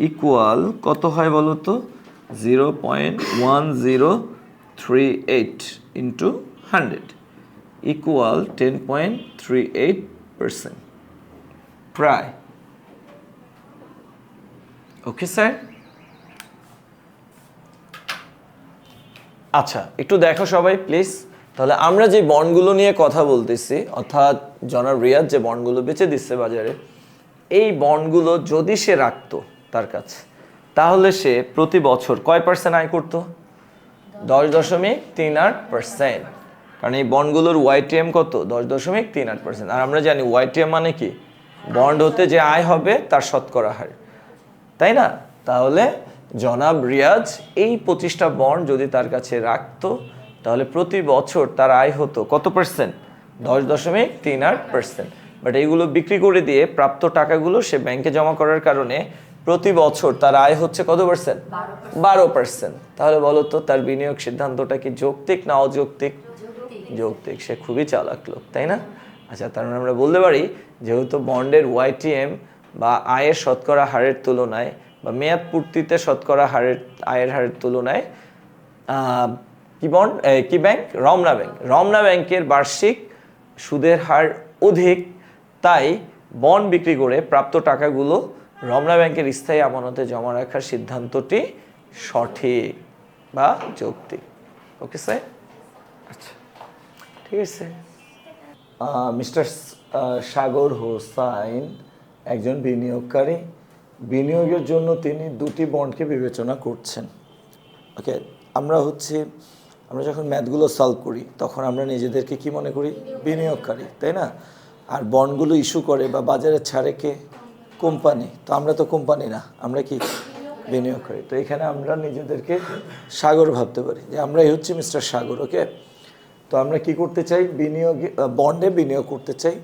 ইকুয়াল কত হয় বলো তো? 0.1038 ইন্টু 100 ইকুয়াল 10.38%, প্রায়। ওকে স্যার। আচ্ছা, একটু দেখো সবাই প্লিজ। তাহলে আমরা যে বন্ডগুলো নিয়ে কথা বলতেছি, অর্থাৎ জনাব রিয়াদ যে বন্ডগুলো বেচে দিচ্ছে বাজারে, এই বন্ডগুলো যদি সে রাখতো তার কাছে, তাহলে সে প্রতি বছর কয় পার্সেন্ট আয় করতো? 10.38%। কারণ এই বন্ডগুলোর YTM কত? 10.38%। আর আমরা জানি YTM মানে কি? বন্ড হতে যে আয় হবে তার শতকরা হার, তাই না? তাহলে জনাব রিয়াজ এই 25টা বন্ড যদি তার কাছে রাখতো তাহলে প্রতি বছর তার আয় হতো কত পার্সেন্ট? 10.38%। বাট এইগুলো বিক্রি করে দিয়ে প্রাপ্ত টাকাগুলো সে ব্যাংকে জমা করার কারণে প্রতি বছর তার আয় হচ্ছে কত পার্সেন্ট? 12%। তাহলে বলো তো তার বিনিয়োগ সিদ্ধান্তটা কি যৌক্তিক না অযৌক্তিক? যৌক্তিক। সে খুবই চালাক লোক, তাই না? আচ্ছা, তার মানে আমরা বলতে পারি যেহেতু বন্ডের YTM বা আয়ের শতকরা হারের তুলনায় বা মেয়াদ পূর্তিতে শতকরা আয়ের হারের তুলনায় কি বন্ড, কি ব্যাংক? রমনা ব্যাংক। রমনা ব্যাংকের বার্ষিক সুদের হার অধিক, তাই বন্ড বিক্রি করে প্রাপ্ত টাকাগুলো রমনা ব্যাংকের স্থায়ী আমানতে জমা রাখার সিদ্ধান্তটি সঠিক বা যৌক্তিক। ওকে স্যার? আচ্ছা, ঠিক আছে। মিস্টার সাগর হোসাইন একজন বিনিয়োগকারী, বিনিয়োগের জন্য তিনি দুটি বন্ডকে বিবেচনা করছেন। ওকে, আমরা যখন ম্যাথগুলো সলভ করি তখন আমরা নিজেদেরকে কি মনে করি? বিনিয়োগকারী, তাই না? আর বন্ডগুলো ইস্যু করে বা বাজারে ছাড়ে কে? কোম্পানি। তো আমরা তো কোম্পানি না, আমরা কি? বিনিয়োগকারী। তো এখানে আমরা নিজেদেরকে সাগর ভাবতে পারি যে আমরাই হচ্ছে মিস্টার সাগর। ওকে, তো আমরা কি করতে চাই? বন্ডে বিনিয়োগ করতে চাই।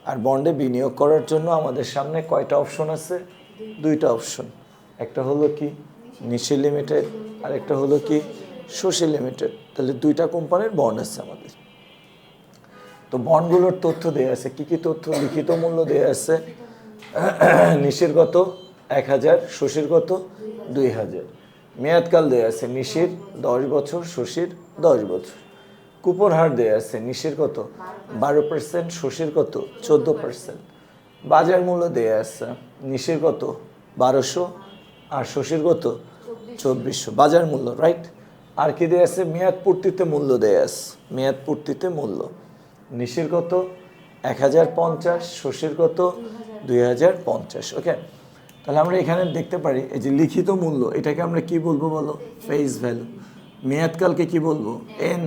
আর বন্ডে বিনিয়োগ করার জন্য আমাদের সামনে কয়টা অপশন আছে? দুইটা অপশন। একটা হলো কি নিশি লিমিটেড, আর একটা হলো কি শশী লিমিটেড। তাহলে দুইটা কোম্পানির বন্ড আছে আমাদের। তো বন্ডগুলোর তথ্য দেওয়া আছে। কি কি তথ্য? লিখিত মূল্য দেওয়া আছে নিশির কত? 1000, শশীর কত? 2000। মেয়াদকাল দেওয়া আছে নিশির 10 বছর, শশীর 10 বছর। কুপন হার দেওয়া আছে নিশির কত? 12%, শশীর কত? 14%। বাজার মূল্য দেওয়া আছে নিশির কত? 1200 আর শশীর কত? 2400 বাজার মূল্য, রাইট? আর কি দেওয়া আছে? মেয়াদ পূর্তিতে মূল্য দেওয়া আছে। মেয়াদ পূর্তিতে মূল্য নিশির কত? 1050, শশীর কত? 2050। ওকে, তাহলে আমরা এখানে দেখতে পারি এই যে লিখিত মূল্য, এটাকে আমরা কি বলবো বলো? Face value. মেয়াদকালকে কি বলবো? এন।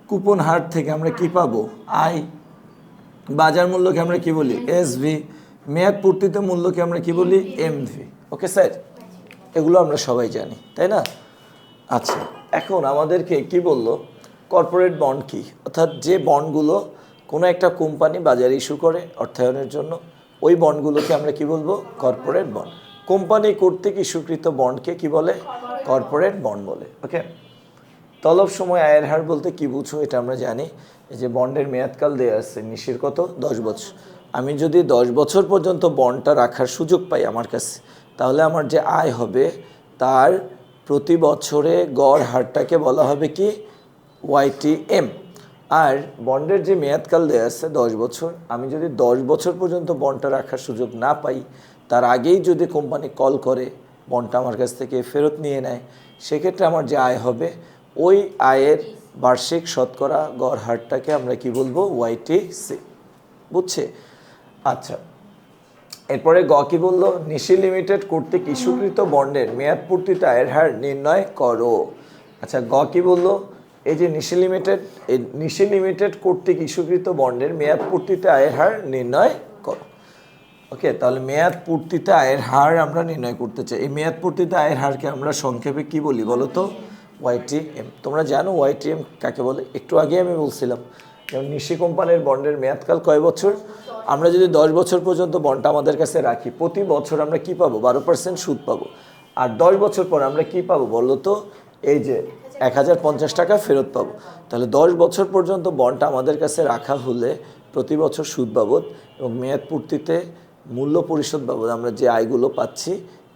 কুপন হার থেকে আমরা কি পাবো? আই। বাজার মূল্যকে আমরা কি বলি? এসভি। মেয়াদ পূর্তিতে মূল্যকে আমরা কি বলি? এমভি। ওকে স্যার, এগুলো আমরা সবাই জানি, তাই না? আচ্ছা, এখন আমাদেরকে কি বললো? কর্পোরেট বন্ড কি? অর্থাৎ যে বন্ডগুলো কোনো একটা কোম্পানি বাজারে ইস্যু করে অর্থায়নের জন্য, ওই বন্ডগুলোকে আমরা কি বলবো? Corporate bond. কোম্পানি কর্তৃক ইস্যুকৃত বন্ডকে কি বলে? কর্পোরেট বন্ড বলে। ওকে, তলব সময় আয়ের হার বলতে কি বুঝো? এটা আমরা জানি। এই যে বন্ডের মেয়াদকাল দেওয়া আছে নিশির কত? 10 বছর। আমি যদি 10 বছর পর্যন্ত বন্ডটা রাখার সুযোগ পাই আমার কাছে, তাহলে আমার যে আয় হবে তার প্রতি বছরে গড় হারটাকে বলা হবে কি? ওয়াইটিএম। আর বন্ডের যে মেয়াদকাল দেওয়া আছে 10 বছর, আমি যদি 10 বছর পর্যন্ত বন্ডটা রাখার সুযোগ না পাই, তার আগেই যদি কোম্পানি কল করে বন্ডটা আমার কাছ থেকে ফেরত নিয়ে নেয়, সেক্ষেত্রে আমার যে আয় হবে, ওই আয়ের বার্ষিক শতকরা গড় হারটাকে আমরা কি বলবো? ওয়াইটিসি। বুঝছে? আচ্ছা, এরপরে গ কি বললো? নিশি লিমিটেড কর্তৃক ইস্যুকৃত বন্ডের মেয়াদ পূর্তিতে আয়ের হার নির্ণয় করো। আচ্ছা, গ কি বললো? এই যে নিশি লিমিটেড কর্তৃক ইস্যুকৃত বন্ডের মেয়াদ পূর্তিতে আয়ের হার নির্ণয় করো। ওকে, তাহলে মেয়াদ পূর্তিতে আয়ের হার আমরা নির্ণয় করতে চাই। এই মেয়াদ পূর্তিতে আয়ের হারকে আমরা সংক্ষেপে কি বলি বলো তো? ওয়াইটিএম। তোমরা জানো ওয়াইটিএম কাকে বলে? একটু আগে আমি বলছিলাম, যেমন নিশি কোম্পানির বন্ডের মেয়াদকাল কয় বছর? আমরা যদি 10 বছর পর্যন্ত বন্ডটা আমাদের কাছে রাখি, প্রতি বছর আমরা কি পাবো? 12% সুদ পাবো। আর 10 বছর পর আমরা কি পাবো বলো তো? এই যে 1050 টাকা ফেরত পাবো। তাহলে 10 বছর পর্যন্ত বন্ডটা আমাদের কাছে রাখা হলে প্রতি বছর সুদ বাবদ এবং মেয়াদ পূর্তিতে মূল্য পরিশোধ বাবদ আমরা যে আয়গুলো পাচ্ছি,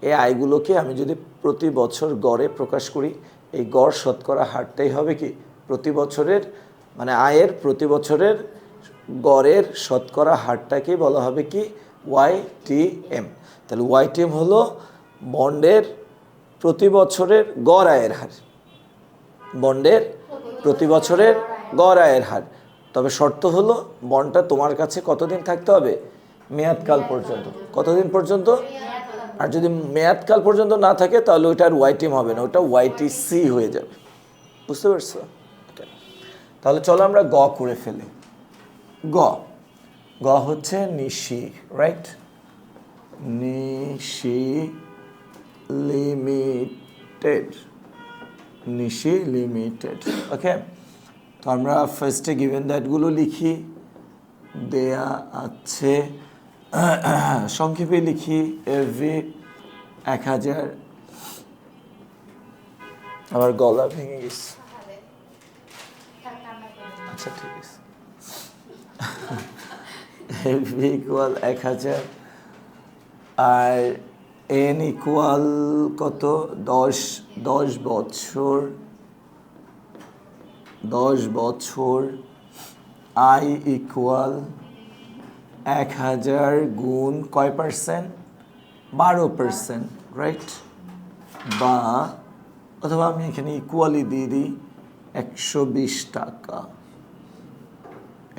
এই আয়গুলোকে আমি যদি প্রতি বছর গড়ে প্রকাশ করি, এই গড় শতকরা হারটাই হবে কি? প্রতি বছরের মানে আয়ের প্রতি বছরের গড়ের শতকরা হারটাকে বলা হবে কি? ওয়াইটিএম। তাহলে ওয়াইটিএম হলো বন্ডের প্রতি বছরের গড় আয়ের হার। বন্ডের প্রতি বছরের গড় আয়ের হার। তবে শর্ত হলো বন্ডটা তোমার কাছে কতদিন থাকতে হবে? মেয়াদকাল পর্যন্ত। কতদিন পর্যন্ত? আর যদি মেয়াদকাল পর্যন্ত না থাকে তাহলে ওইটা আর ওয়াইটিএম হবে না, ওটা ওয়াইটিসি হয়ে যাবে। বুঝতে পারছো? তাহলে চলো আমরা গ করে ফেলি। গ হচ্ছে নিশি, রাইট? নিশি লিমিটেড। নিশি লিমিটেড। ওকে, তো আমরা ফার্স্টে গিভেন দ্যাটগুলো লিখি। দেয়া আছে, সংক্ষেপে লিখি এভি 1000। আমার গলা ভেঙে গেছে। আচ্ছা ঠিক আছে। এভি ইকুয়াল 1000 আর এন ইকুয়াল কত? 10 বছর। 10 বছর। আই ইকুয়াল 1000 গুণ কয় পার্সেন্ট? 12%, রাইট? বা অথবা আমি এখানে ইকুয়ালি দিয়ে দিই 120 টাকা।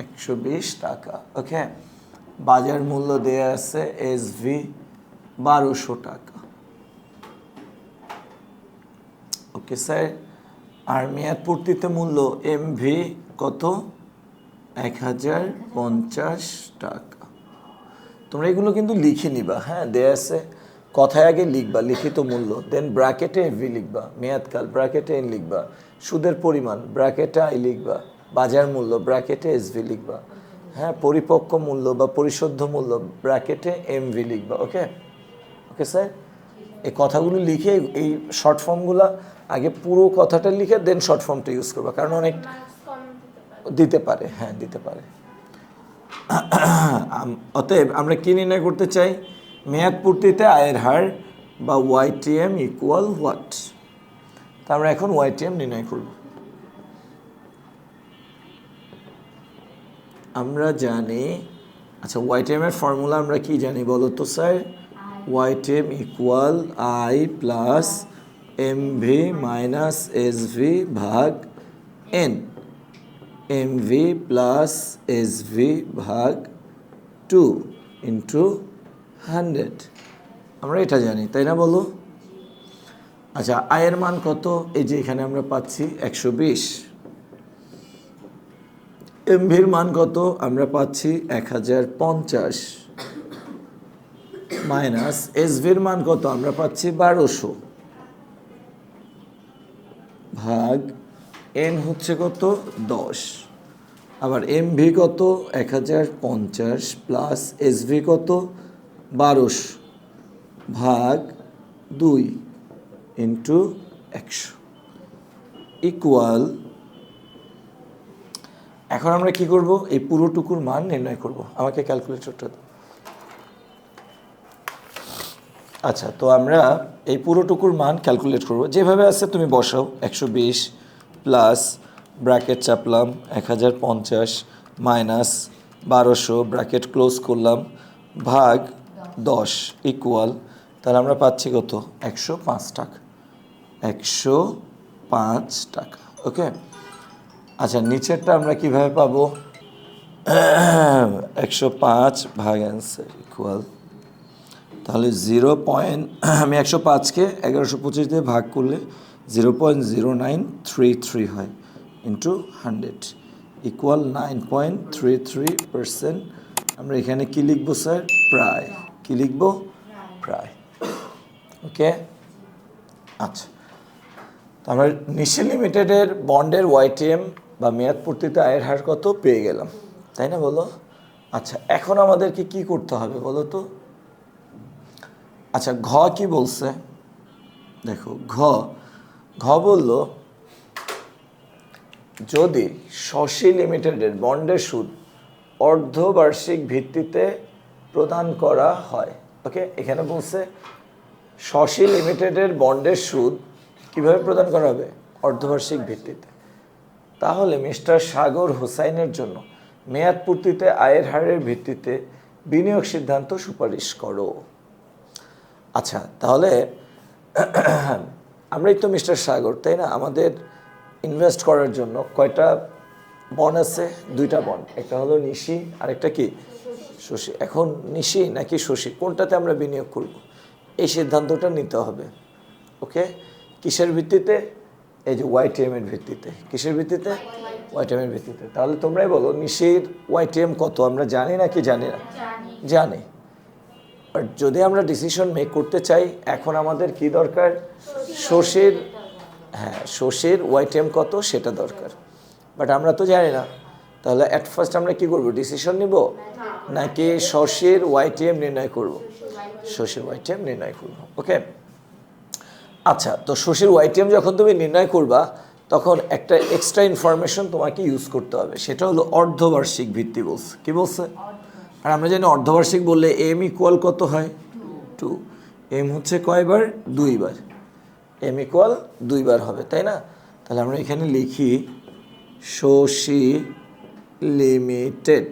120 টাকা। ওকে, বাজার মূল্য দেয়া আছে এসভি 1200 টাকা। ওকে স্যার, আর মেয়াদ পূর্তিতে মূল্য এমভি কত? 1050 টাকা। তোমরা এগুলো কিন্তু লিখে নিবা, হ্যাঁ দেয়া আছে, কথায় আগে লিখবা লিখিত মূল্য, দেন ব্র্যাকেটে এফভি লিখবা, মেয়াদকাল ব্র্যাকেটে এন লিখবা, সুদের পরিমাণ ব্র্যাকেটে আই লিখবা, বাজার মূল্য ব্র্যাকেটে এসভি লিখবা, হ্যাঁ পরিপক্ক মূল্য বা পরিশোধ্য মূল্য ব্র্যাকেটে এমভি লিখবা। ওকে ওকে স্যার, এই কথাগুলো লিখে এই শর্ট ফর্মগুলো আগে পুরো কথাটা লিখে দেন শর্ট ফর্মটা ইউজ করবা, কারণ অনেক দিতে পারে, হ্যাঁ দিতে পারে। অতএব আমরা কি নির্ণয় করতে চাই? মেয়াদ পূর্তিতে আয়ের হার বা ওয়াইটিএম ইকুয়াল হোয়াট? তা আমরা এখন ওয়াইটিএম নির্ণয় করব। আমরা জানি, আচ্ছা ওয়াইটিএম এর ফর্মুলা আমরা কি জানি বলো তো sir? YTM equal I plus MV minus SV ভাগ এন, এমভি প্লাস এসভি ভাগ 2 ইন্টু 100। আমরা এটা জানি তাই না বলো? আচ্ছা আয়ের মান কত? এই যে এখানে আমরা পাচ্ছি 120। এমভির মান কত? আমরা পাচ্ছি 1050 মাইনাস এসভির মান কত? আমরা পাচ্ছি 1200 ভাগ এন হচ্ছে কত? 10। আবার এমভি কত? 1050 প্লাস এসভি কত? 1200 ভাগ 2 ইন্টু 100 ইকুয়াল। এখন আমরা কি করব? এই পুরোটুকুর মান নির্ণয় করব। আমাকে ক্যালকুলেটরটা দাও। আচ্ছা তো আমরা এই পুরোটুকুর মান ক্যালকুলেট করব, যেভাবে আছে তুমি বসাও। 120 প্লাস ব্র্যাকেট চাপলাম 1050 মাইনাস 1200 ব্র্যাকেট ক্লোজ করলাম ভাগ 10 ইকুয়াল, তাহলে আমরা পাচ্ছি কত? 105 টাকা। 105 টাকা। ওকে আচ্ছা নিচেরটা আমরা কিভাবে পাবো? 105 ভাগ অ্যান্সার ইকুয়াল, তাহলে 0. আমি 105কে 1125 দিয়ে ভাগ করলে 0.0933 হয় ইন্টু 100 ইকুয়াল 9.33%। আমরা এখানে কি লিখবো স্যার? প্রায়। কি লিখবো? প্রায়। ওকে আচ্ছা, তো আমরা নিশি লিমিটেডের বন্ডের ওয়াইটিএম বা মেয়াদ পূর্তিতে আয়ের হার কত পেয়ে গেলাম, তাই না বলো? আচ্ছা এখন আমাদেরকে কি করতে হবে বলো তো? আচ্ছা ঘ কি বলছে দেখো, ঘ বলল যদি শশী লিমিটেডের বন্ডের সুদ অর্ধবার্ষিক ভিত্তিতে প্রদান করা হয়। ওকে এখানে বলছে শশী লিমিটেডের বন্ডের সুদ কিভাবে প্রদান করা হবে? অর্ধবার্ষিক ভিত্তিতে। তাহলে মিস্টার সাগর হোসাইনের জন্য মেয়াদ পূর্তিতে আয়ের হারের ভিত্তিতে বিনিয়োগ সিদ্ধান্ত সুপারিশ করো। আচ্ছা তাহলে আমরাই তো মিস্টার সাগর তাই না? আমাদের ইনভেস্ট করার জন্য কয়টা বন্ড আছে? 2টা বন্ড, একটা হলো নিশি আর একটা কি শশী। এখন নিশি নাকি শশী কোনটাতে আমরা বিনিয়োগ করব এই সিদ্ধান্তটা নিতে হবে। ওকে কিসের ভিত্তিতে? এই যে ওয়াইটিএম এর ভিত্তিতে। কিসের ভিত্তিতে? ওয়াইটিএম এর ভিত্তিতে। তাহলে তোমরাই বলো নিশির ওয়াইটিএম কত? আমরা জানি নাকি জানি না? জানি। বাট যদি আমরা ডিসিশন মেক করতে চাই এখন আমাদের কি দরকার? শশীর, হ্যাঁ শশীর ওয়াইটিএম কত সেটা দরকার, বাট আমরা তো জানি না। তাহলে অ্যাট ফার্স্ট আমরা কি করব? ডিসিশন নিব নাকি শশীর ওয়াইটিএম নির্ণয় করব? শশীর ওয়াইটিএম নির্ণয় করব। ওকে আচ্ছা তো শশীর ওয়াইটিএম যখন তুমি নির্ণয় করবা তখন একটা এক্সট্রা ইনফরমেশন তোমাকে ইউজ করতে হবে, সেটা হলো অর্ধবার্ষিক ভিত্তি বলছে। কি বলছে? আর আমরা জানি অর্ধবার্ষিক বললে এম ইকুয়াল কত হয়? 2। এম হচ্ছে কয়বার? 2 বার। এম ইকুয়াল 2 বার হবে তাই না? তাহলে আমরা এখানে লিখি শশী লিমিটেড।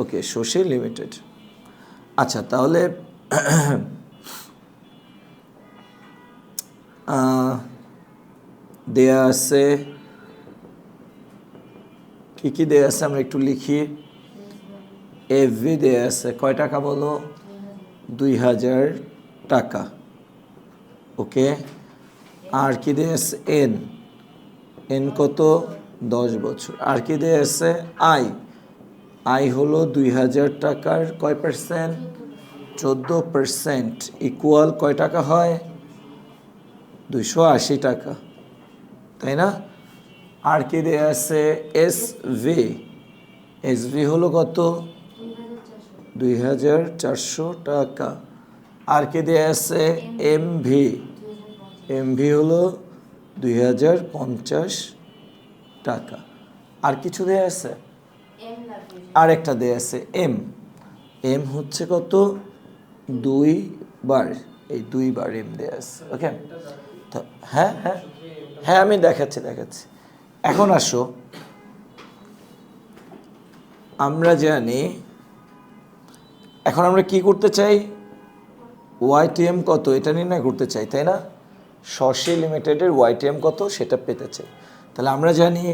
ওকে শশী লিমিটেড। আচ্ছা তাহলে দেয়া আছে কি কি দেয়া আছে আমরা একটু লিখি। এফভি দেয়া আছে কয় টাকা বলো, 2000 টাকা। ওকে, আর কি দেয়া আছে, এন, এন কত, 10 বছর। আর কি দেয়া আছে, আই, আই হলো 2000 টাকার কয় পার্সেন্ট, 14%, ইকুয়াল কয় টাকা হয়, 280 টাকা, তাই না? আর কি দেয়া আছে, এস ভি, এস ভি হলো কত, 2400 টাকা। আর কি দেয়া আছে, এম ভি, এম ভি হলো 2050 টাকা। আর কিছু দেয়া আছে, আর একটা দেয়া আছে এম, এম হচ্ছে কত, 2 বার, এই 2 বার এম দেয়া আছে। ওকে, তো হ্যাঁ হ্যাঁ হ্যাঁ আমি দেখাচ্ছি। এখন আসো, আমরা জানি এখন আমরা কি করতে চাই, ওয়াইটিএম কত এটা নির্ণয় করতে চাই, তাই না? শর্ষে লিমিটেডের ওয়াইটিএম কত সেটা পেতে চাই। তাহলে আমরা জানি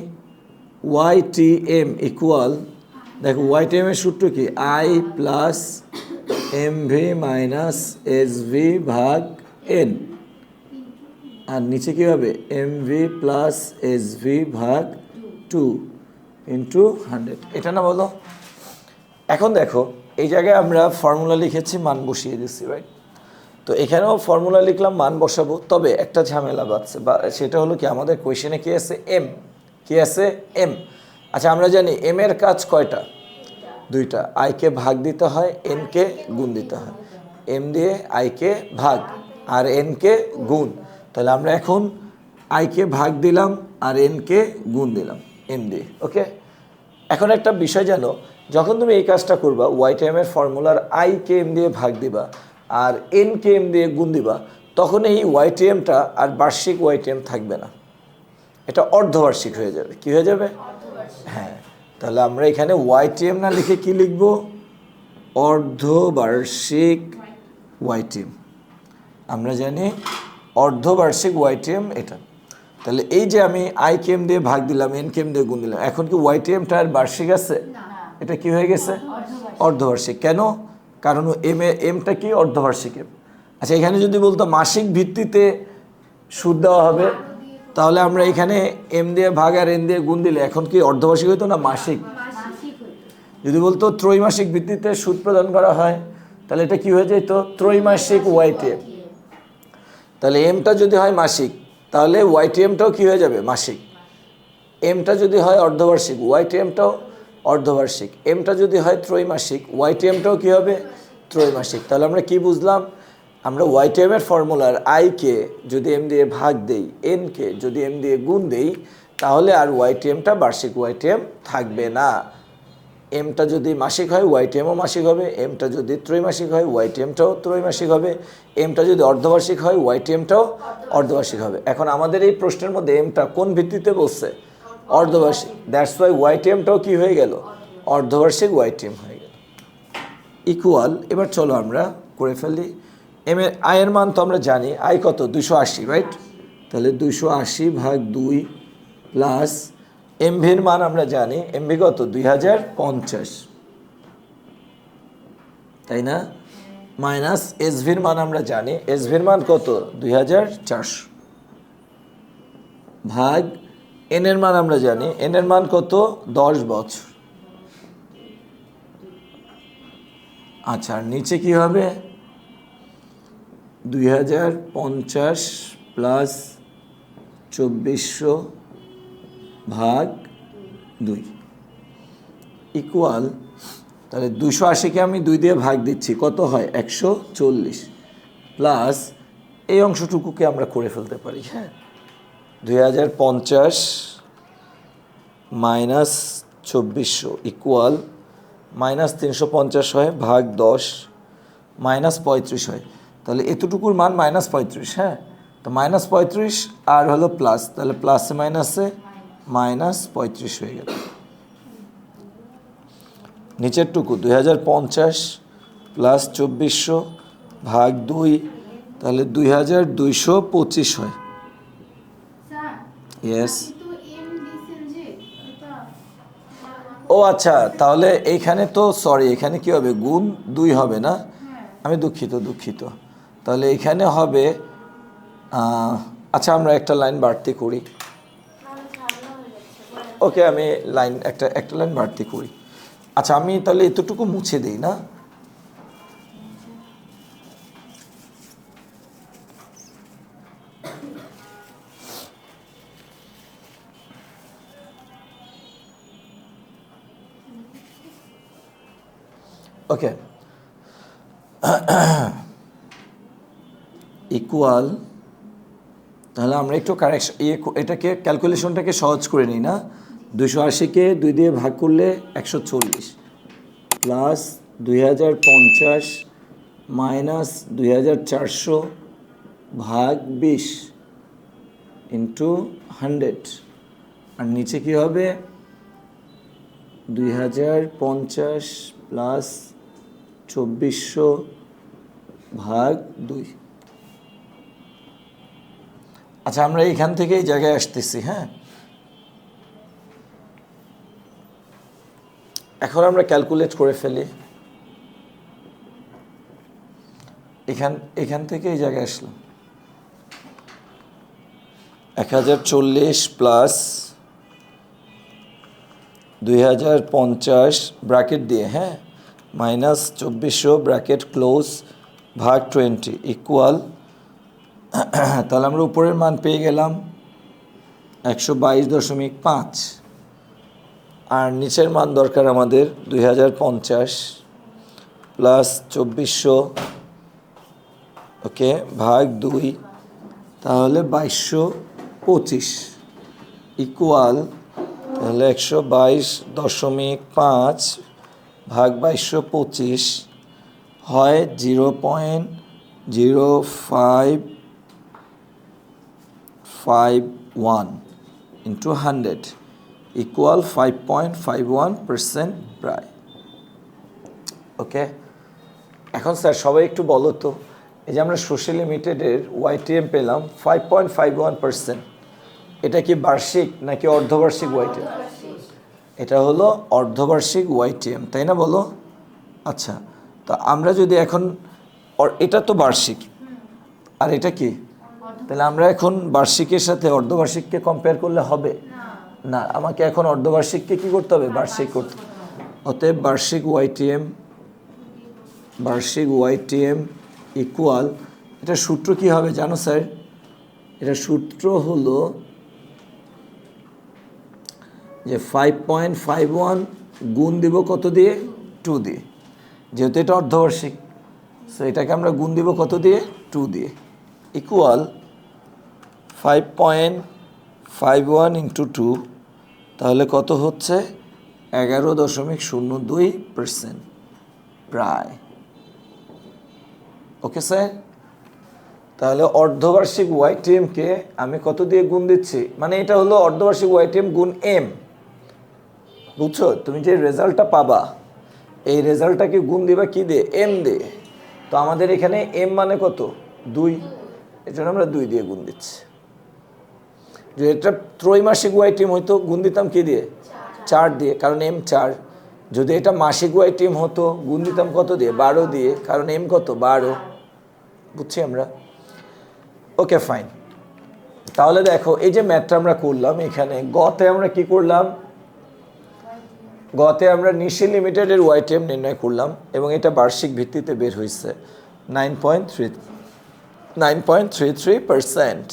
ওয়াইটিএম ইকুয়াল, দেখো ওয়াইটিএম এর সূত্র কি, I plus M V minus S V ভাগ এন, আর নিচে কী হবে, M V plus S V ভাগ 2 ইন্টু 100, এটা না বলো? এখন দেখো এই জায়গায় আমরা ফর্মুলা লিখেছি, মান বসিয়ে দিচ্ছি, রাইট? তো এখানেও ফর্মুলা লিখলাম, মান বসাবো, তবে একটা ঝামেলা বাড়ছে, বা সেটা হলো কি, আমাদের কোয়েশনে কি আছে, এম, কি আছে, এম। আচ্ছা আমরা জানি এম এর কাজ কয়টা, 2টা, আইকে ভাগ দিতে হয়, এনকে গুণ দিতে হয়, এম দিয়ে আইকে ভাগ আর এনকে গুণ। তাহলে আমরা এখন আইকে ভাগ দিলাম আর এনকে গুণ দিলাম এম দিয়ে। ওকে, এখন একটা বিষয় জানো, যখন তুমি এই কাজটা করবা, ওয়াইটিএম এর ফর্মুলার আইকে এম দিয়ে ভাগ দিবা আর এনকে এম দিয়ে গুণ দিবা, তখন এই ওয়াইটিএমটা আর বার্ষিক ওয়াইটিএম থাকবে না, এটা অর্ধবার্ষিক হয়ে যাবে। কি হয়ে যাবে, হ্যাঁ। তাহলে আমরা এখানে ওয়াইটিএম না লিখে কি লিখব, অর্ধবার্ষিক ওয়াইটিএম। আমরা জানি অর্ধবার্ষিক ওয়াইটিএম এটা। তাহলে এই যে আমি আই কেম দিয়ে ভাগ দিলাম, এন কেম দিয়ে গুণ দিলাম, এখন কি ওয়াইটিএমটা আর বার্ষিক আছে, এটা কি হয়ে গেছে, অর্ধবার্ষিক। কেন, কারণ এমটা কি, অর্ধবার্ষিক এম। আচ্ছা এখানে যদি বলতো মাসিক ভিত্তিতে সুদ দেওয়া হবে, তাহলে আমরা এখানে এম দিয়ে ভাগ আর এন দিয়ে গুণ দিলে এখন কি অর্ধবার্ষিক হইতো না মাসিক? যদি বলতো ত্রৈমাসিক ভিত্তিতে সুদ প্রদান করা হয়, তাহলে এটা কি হয়ে যেত, ত্রৈমাসিক ওয়াইটিএম। তাহলে এমটা যদি হয় মাসিক, তাহলে ওয়াইটিএমটাও কি হয়ে যাবে, মাসিক। এমটা যদি হয় অর্ধবার্ষিক, ওয়াইটিএমটাও অর্ধবার্ষিক। এমটা যদি হয় ত্রৈমাসিক, ওয়াইটিএমটাও কি হবে, ত্রৈমাসিক। তাহলে আমরা কি বুঝলাম, আমরা ওয়াইটিএম এর ফর্মুলার আইকে যদি এম দিয়ে ভাগ দেই, এনকে যদি এম দিয়ে গুণ দেই, তাহলে আর ওয়াইটিএমটা বার্ষিক ওয়াইটিএম থাকবে না। এমটা যদি মাসিক হয়, ওয়াইটিএমও মাসিক হবে। এমটা যদি ত্রৈমাসিক হয়, ওয়াইটিএমটাও ত্রৈমাসিক হবে। এমটা যদি অর্ধবার্ষিক হয়, ওয়াইটিএমটাও অর্ধবার্ষিক হবে। এখন আমাদের এই প্রশ্নের মধ্যে এমটা কোন ভিত্তিতে বলছে, অর্ধবার্ষিক। দ্যাটস ওয়াই ওয়াইটিএমটাও কি হয়ে গেল, অর্ধবার্ষিক ওয়াইটিএম হয়ে গেল। ইকুয়াল, এবার চলো আমরা করে ফেলি। এম এর আয়ের মান তো আমরা জানি, আয় কত, 280, রাইট? তাহলে 280 ভাগ 2 প্লাস এমভির মান আমরা জানি, এমভি কত, 2050, তাই না? মাইনাস এসভির মান আমরা জানি, এসভির মান কত, 2400, ভাগ এন এর মান আমরা জানি, এন এর মান কত, 10 বছর। আচ্ছা আর নিচে কি হবে, 2050 প্লাস 2400 ভাগ 2 ইকুয়াল, তাহলে 280কে আমি 2 দিয়ে ভাগ দিচ্ছি, কত হয়, 140, প্লাস এই অংশটুকুকে আমরা করে ফেলতে পারি, হ্যাঁ, 2050 মাইনাস 2400 ইকুয়াল মাইনাস 350 হয় ভাগ 10 মাইনাস 35 হয়। তাহলে এতটুকুর মান মাইনাস 35, হ্যাঁ। তো মাইনাস 35 আর হলো প্লাস, তাহলে প্লাসে মাইনাসে মাইনাস 35 হয়ে গেল। নিচের টুকু 2050 প্লাস 2400 ভাগ 2, তাহলে 2225 হয়। ইয়েস, ও আচ্ছা, তাহলে এইখানে তো সরি, এখানে কি হবে, গুণ 2 হবে না? আমি দুঃখিত। তাহলে এখানে হবে আচ্ছা আমরা একটা লাইন বাড়তি করি। ওকে, আমি একটা লাইন বাড়তি করি। আচ্ছা আমি তাহলে এতটুকু মুছে দিই না? ওকে, ইকুয়াল, তাহলে আমরা একটু কারেকশন এটাকে ক্যালকুলেশনটাকে সহজ করে নিই না। 280কে 2 দিয়ে ভাগ করলে 140 প্লাস 2050 মাইনাস 2400 ভাগ 20 ইন্টু 100, আর নিচে কি হবে 2050 প্লাস 2400 ভাগ 2। আচ্ছা আমরা এইখান থেকে এই জায়গায় আসতেছি। হ্যাঁ, এখন আমরা ক্যালকুলেট করে ফেলি। এখান থেকে এই জায়গায় আসলাম 1040 প্লাস 2050 ব্র্যাকেট দিয়ে, হ্যাঁ, মাইনাস 2400 ব্র্যাকেট ক্লোজ ভাগ 20 ইকুয়াল, তাহলে আমরা উপরের মান পেয়ে গেলাম 122.5, আর নিচের মান দরকার আমাদের 2050 প্লাস 2400 ওকে ভাগ 2, তাহলে 2225 ইকুয়াল, তাহলে 122.5 ভাগ 2225 হয় 0.0551 ইন্টু 100 ইকুয়াল 5.51% প্রায়। ওকে, এখন স্যার সবাই একটু বলো তো, এই যে আমরা সোশ্যাল লিমিটেডের ওয়াইটিএম পেলাম 5.51%, এটা কি বার্ষিক নাকি অর্ধবার্ষিক ওয়াইটিএম? এটা হলো অর্ধবার্ষিক ওয়াইটিএম, তাই না বলো? আচ্ছা, তো আমরা যদি এখন এটা তো বার্ষিক আর এটা কি, তাহলে আমরা এখন বার্ষিকের সাথে অর্ধবার্ষিককে কম্পেয়ার করলে হবে না, আমাকে এখন অর্ধবার্ষিককে কি করতে হবে, বার্ষিক করতে। অতএব বার্ষিক ওয়াইটিএম ইকুয়াল, এটা সূত্র কি হবে জানো স্যার? এটা সূত্র হলো যে 5.51 গুণ দিব কত দিয়ে, 2 দিয়ে, যেহেতু এটা অর্ধবার্ষিক, সো এটাকে আমরা গুণ দিব কত দিয়ে, 2 দিয়ে, ইকুয়াল 5.51 ইন্টু 2, তাহলে কত হচ্ছে 11.02% প্রায়। ওকে স্যার, তাহলে অর্ধবার্ষিক ওয়াইটিএমকে আমি কত দিয়ে গুণ দিচ্ছি, মানে এটা হলো অর্ধবার্ষিক ওয়াইটিএম গুণ এম, বুঝছো? তুমি যে রেজাল্টটা পাবা এই রেজাল্টটাকে গুণ দিবা কি দিয়ে, এম দিয়ে। তো আমাদের এখানে এম মানে কত, 2, এর জন্য আমরা 2 দিয়ে গুণ দিচ্ছি। যে এটা ত্রৈমাসিক ওয়াইটিএম হইতো গুণ দিতাম কি দিয়ে, 4 দিয়ে, কারণ এম 4। যদি এটা মাসিক ওয়াইটিএম হতো গুণ দিতাম কত দিয়ে, 12 দিয়ে, কারণ এম কত, 12। বুঝছি আমরা? ওকে ফাইন, তাহলে দেখো এই যে ম্যাথটা আমরা করলাম, এখানে গতে আমরা কি করলাম, গতে আমরা নিশি লিমিটেডের ওয়াইটিএম নির্ণয় করলাম এবং এটা বার্ষিক ভিত্তিতে বের হয়েছে 9.33%।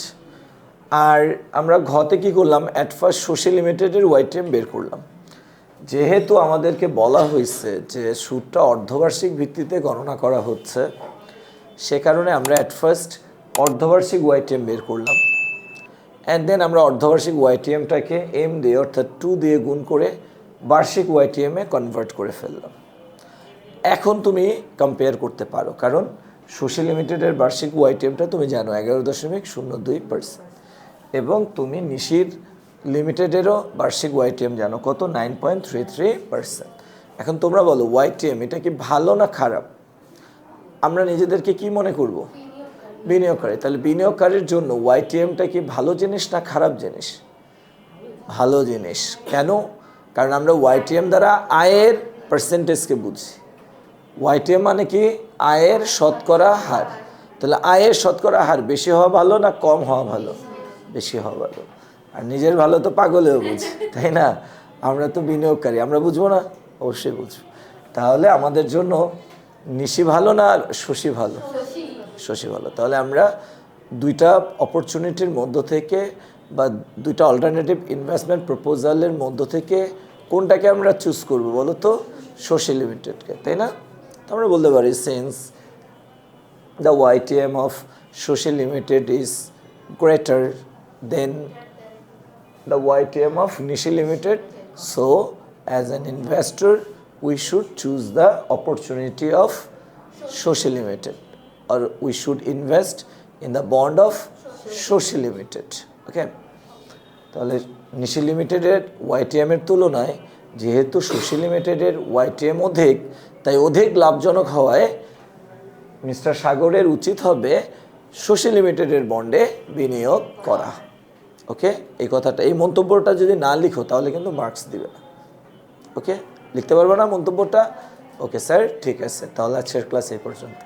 আর আমরা ঘতে কি করলাম, অ্যাট ফার্স্ট সোশ্যাল লিমিটেডের ওয়াইটিএম বের করলাম। যেহেতু আমাদেরকে বলা হয়েছে যে সুদটা অর্ধবার্ষিক ভিত্তিতে গণনা করা হচ্ছে, সে কারণে আমরা অ্যাট ফার্স্ট অর্ধবার্ষিক ওয়াইটিএম বের করলাম, অ্যান্ড দেন আমরা অর্ধবার্ষিক ওয়াইটিএমটাকে এম দিয়ে অর্থাৎ 2 দিয়ে গুণ করে বার্ষিক ওয়াইটিএমে কনভার্ট করে ফেললাম। এখন তুমি কম্পেয়ার করতে পারো, কারণ সোশ্যাল লিমিটেডের বার্ষিক ওয়াইটিএমটা তুমি জানো 11.02%, এবং তুমি নিশির লিমিটেডেরও বার্ষিক ওয়াইটিএম জানো কত, 9.33%। এখন তোমরা বলো ওয়াইটিএম এটা কি ভালো না খারাপ? আমরা নিজেদেরকে কি মনে করব, বিনিয়োগকারী। তাহলে বিনিয়োগকারীর জন্য ওয়াইটিএমটা কি ভালো জিনিস না খারাপ জিনিস? ভালো জিনিস। কেন? কারণ আমরা ওয়াইটিএম দ্বারা আয়ের পার্সেন্টেজকে বুঝি। ওয়াইটিএম মানে কি? আয়ের শতকরা হার। তাহলে আয়ের শতকরা হার বেশি হওয়া ভালো না কম হওয়া ভালো? বেশি হওয়া ভালো। আর নিজের ভালো তো পাগলেও বুঝি, তাই না? আমরা তো বিনিয়োগকারী, আমরা বুঝবো না? অবশ্যই বুঝবো। তাহলে আমাদের জন্য নিশি ভালো না শশী ভালো? শশী ভালো। তাহলে আমরা দুইটা অপরচুনিটির মধ্য থেকে বা দুইটা অল্টারনেটিভ ইনভেস্টমেন্ট প্রপোজালের মধ্য থেকে কোনটাকে আমরা চুজ করব বলো তো? শশী লিমিটেডকে, তাই না? তো আমরা বলতে পারি since the YTM of Social Limited is greater than the YTM of Nishi Limited, so as an investor we should choose the opportunity of Social Limited, or we should invest in the bond of Social Limited. Okay, তাহলে নিশি লিমিটেডের YTM এর তুলনায় যেহেতু sushi লিমিটেডের YTM অধিক, তাই অধিক লাভজনক হওয়ায় মিস্টার সাগরের উচিত হবে শশী লিমিটেডের বন্ডে বিনিয়োগ করা। ওকে, এই কথাটা, এই মন্তব্যটা যদি না লিখো তাহলে কিন্তু মার্কস দিবে না। ওকে, লিখতে পারবে না মন্তব্যটা? ওকে স্যার, ঠিক আছে, তাহলে আজকের ক্লাস এই পর্যন্ত।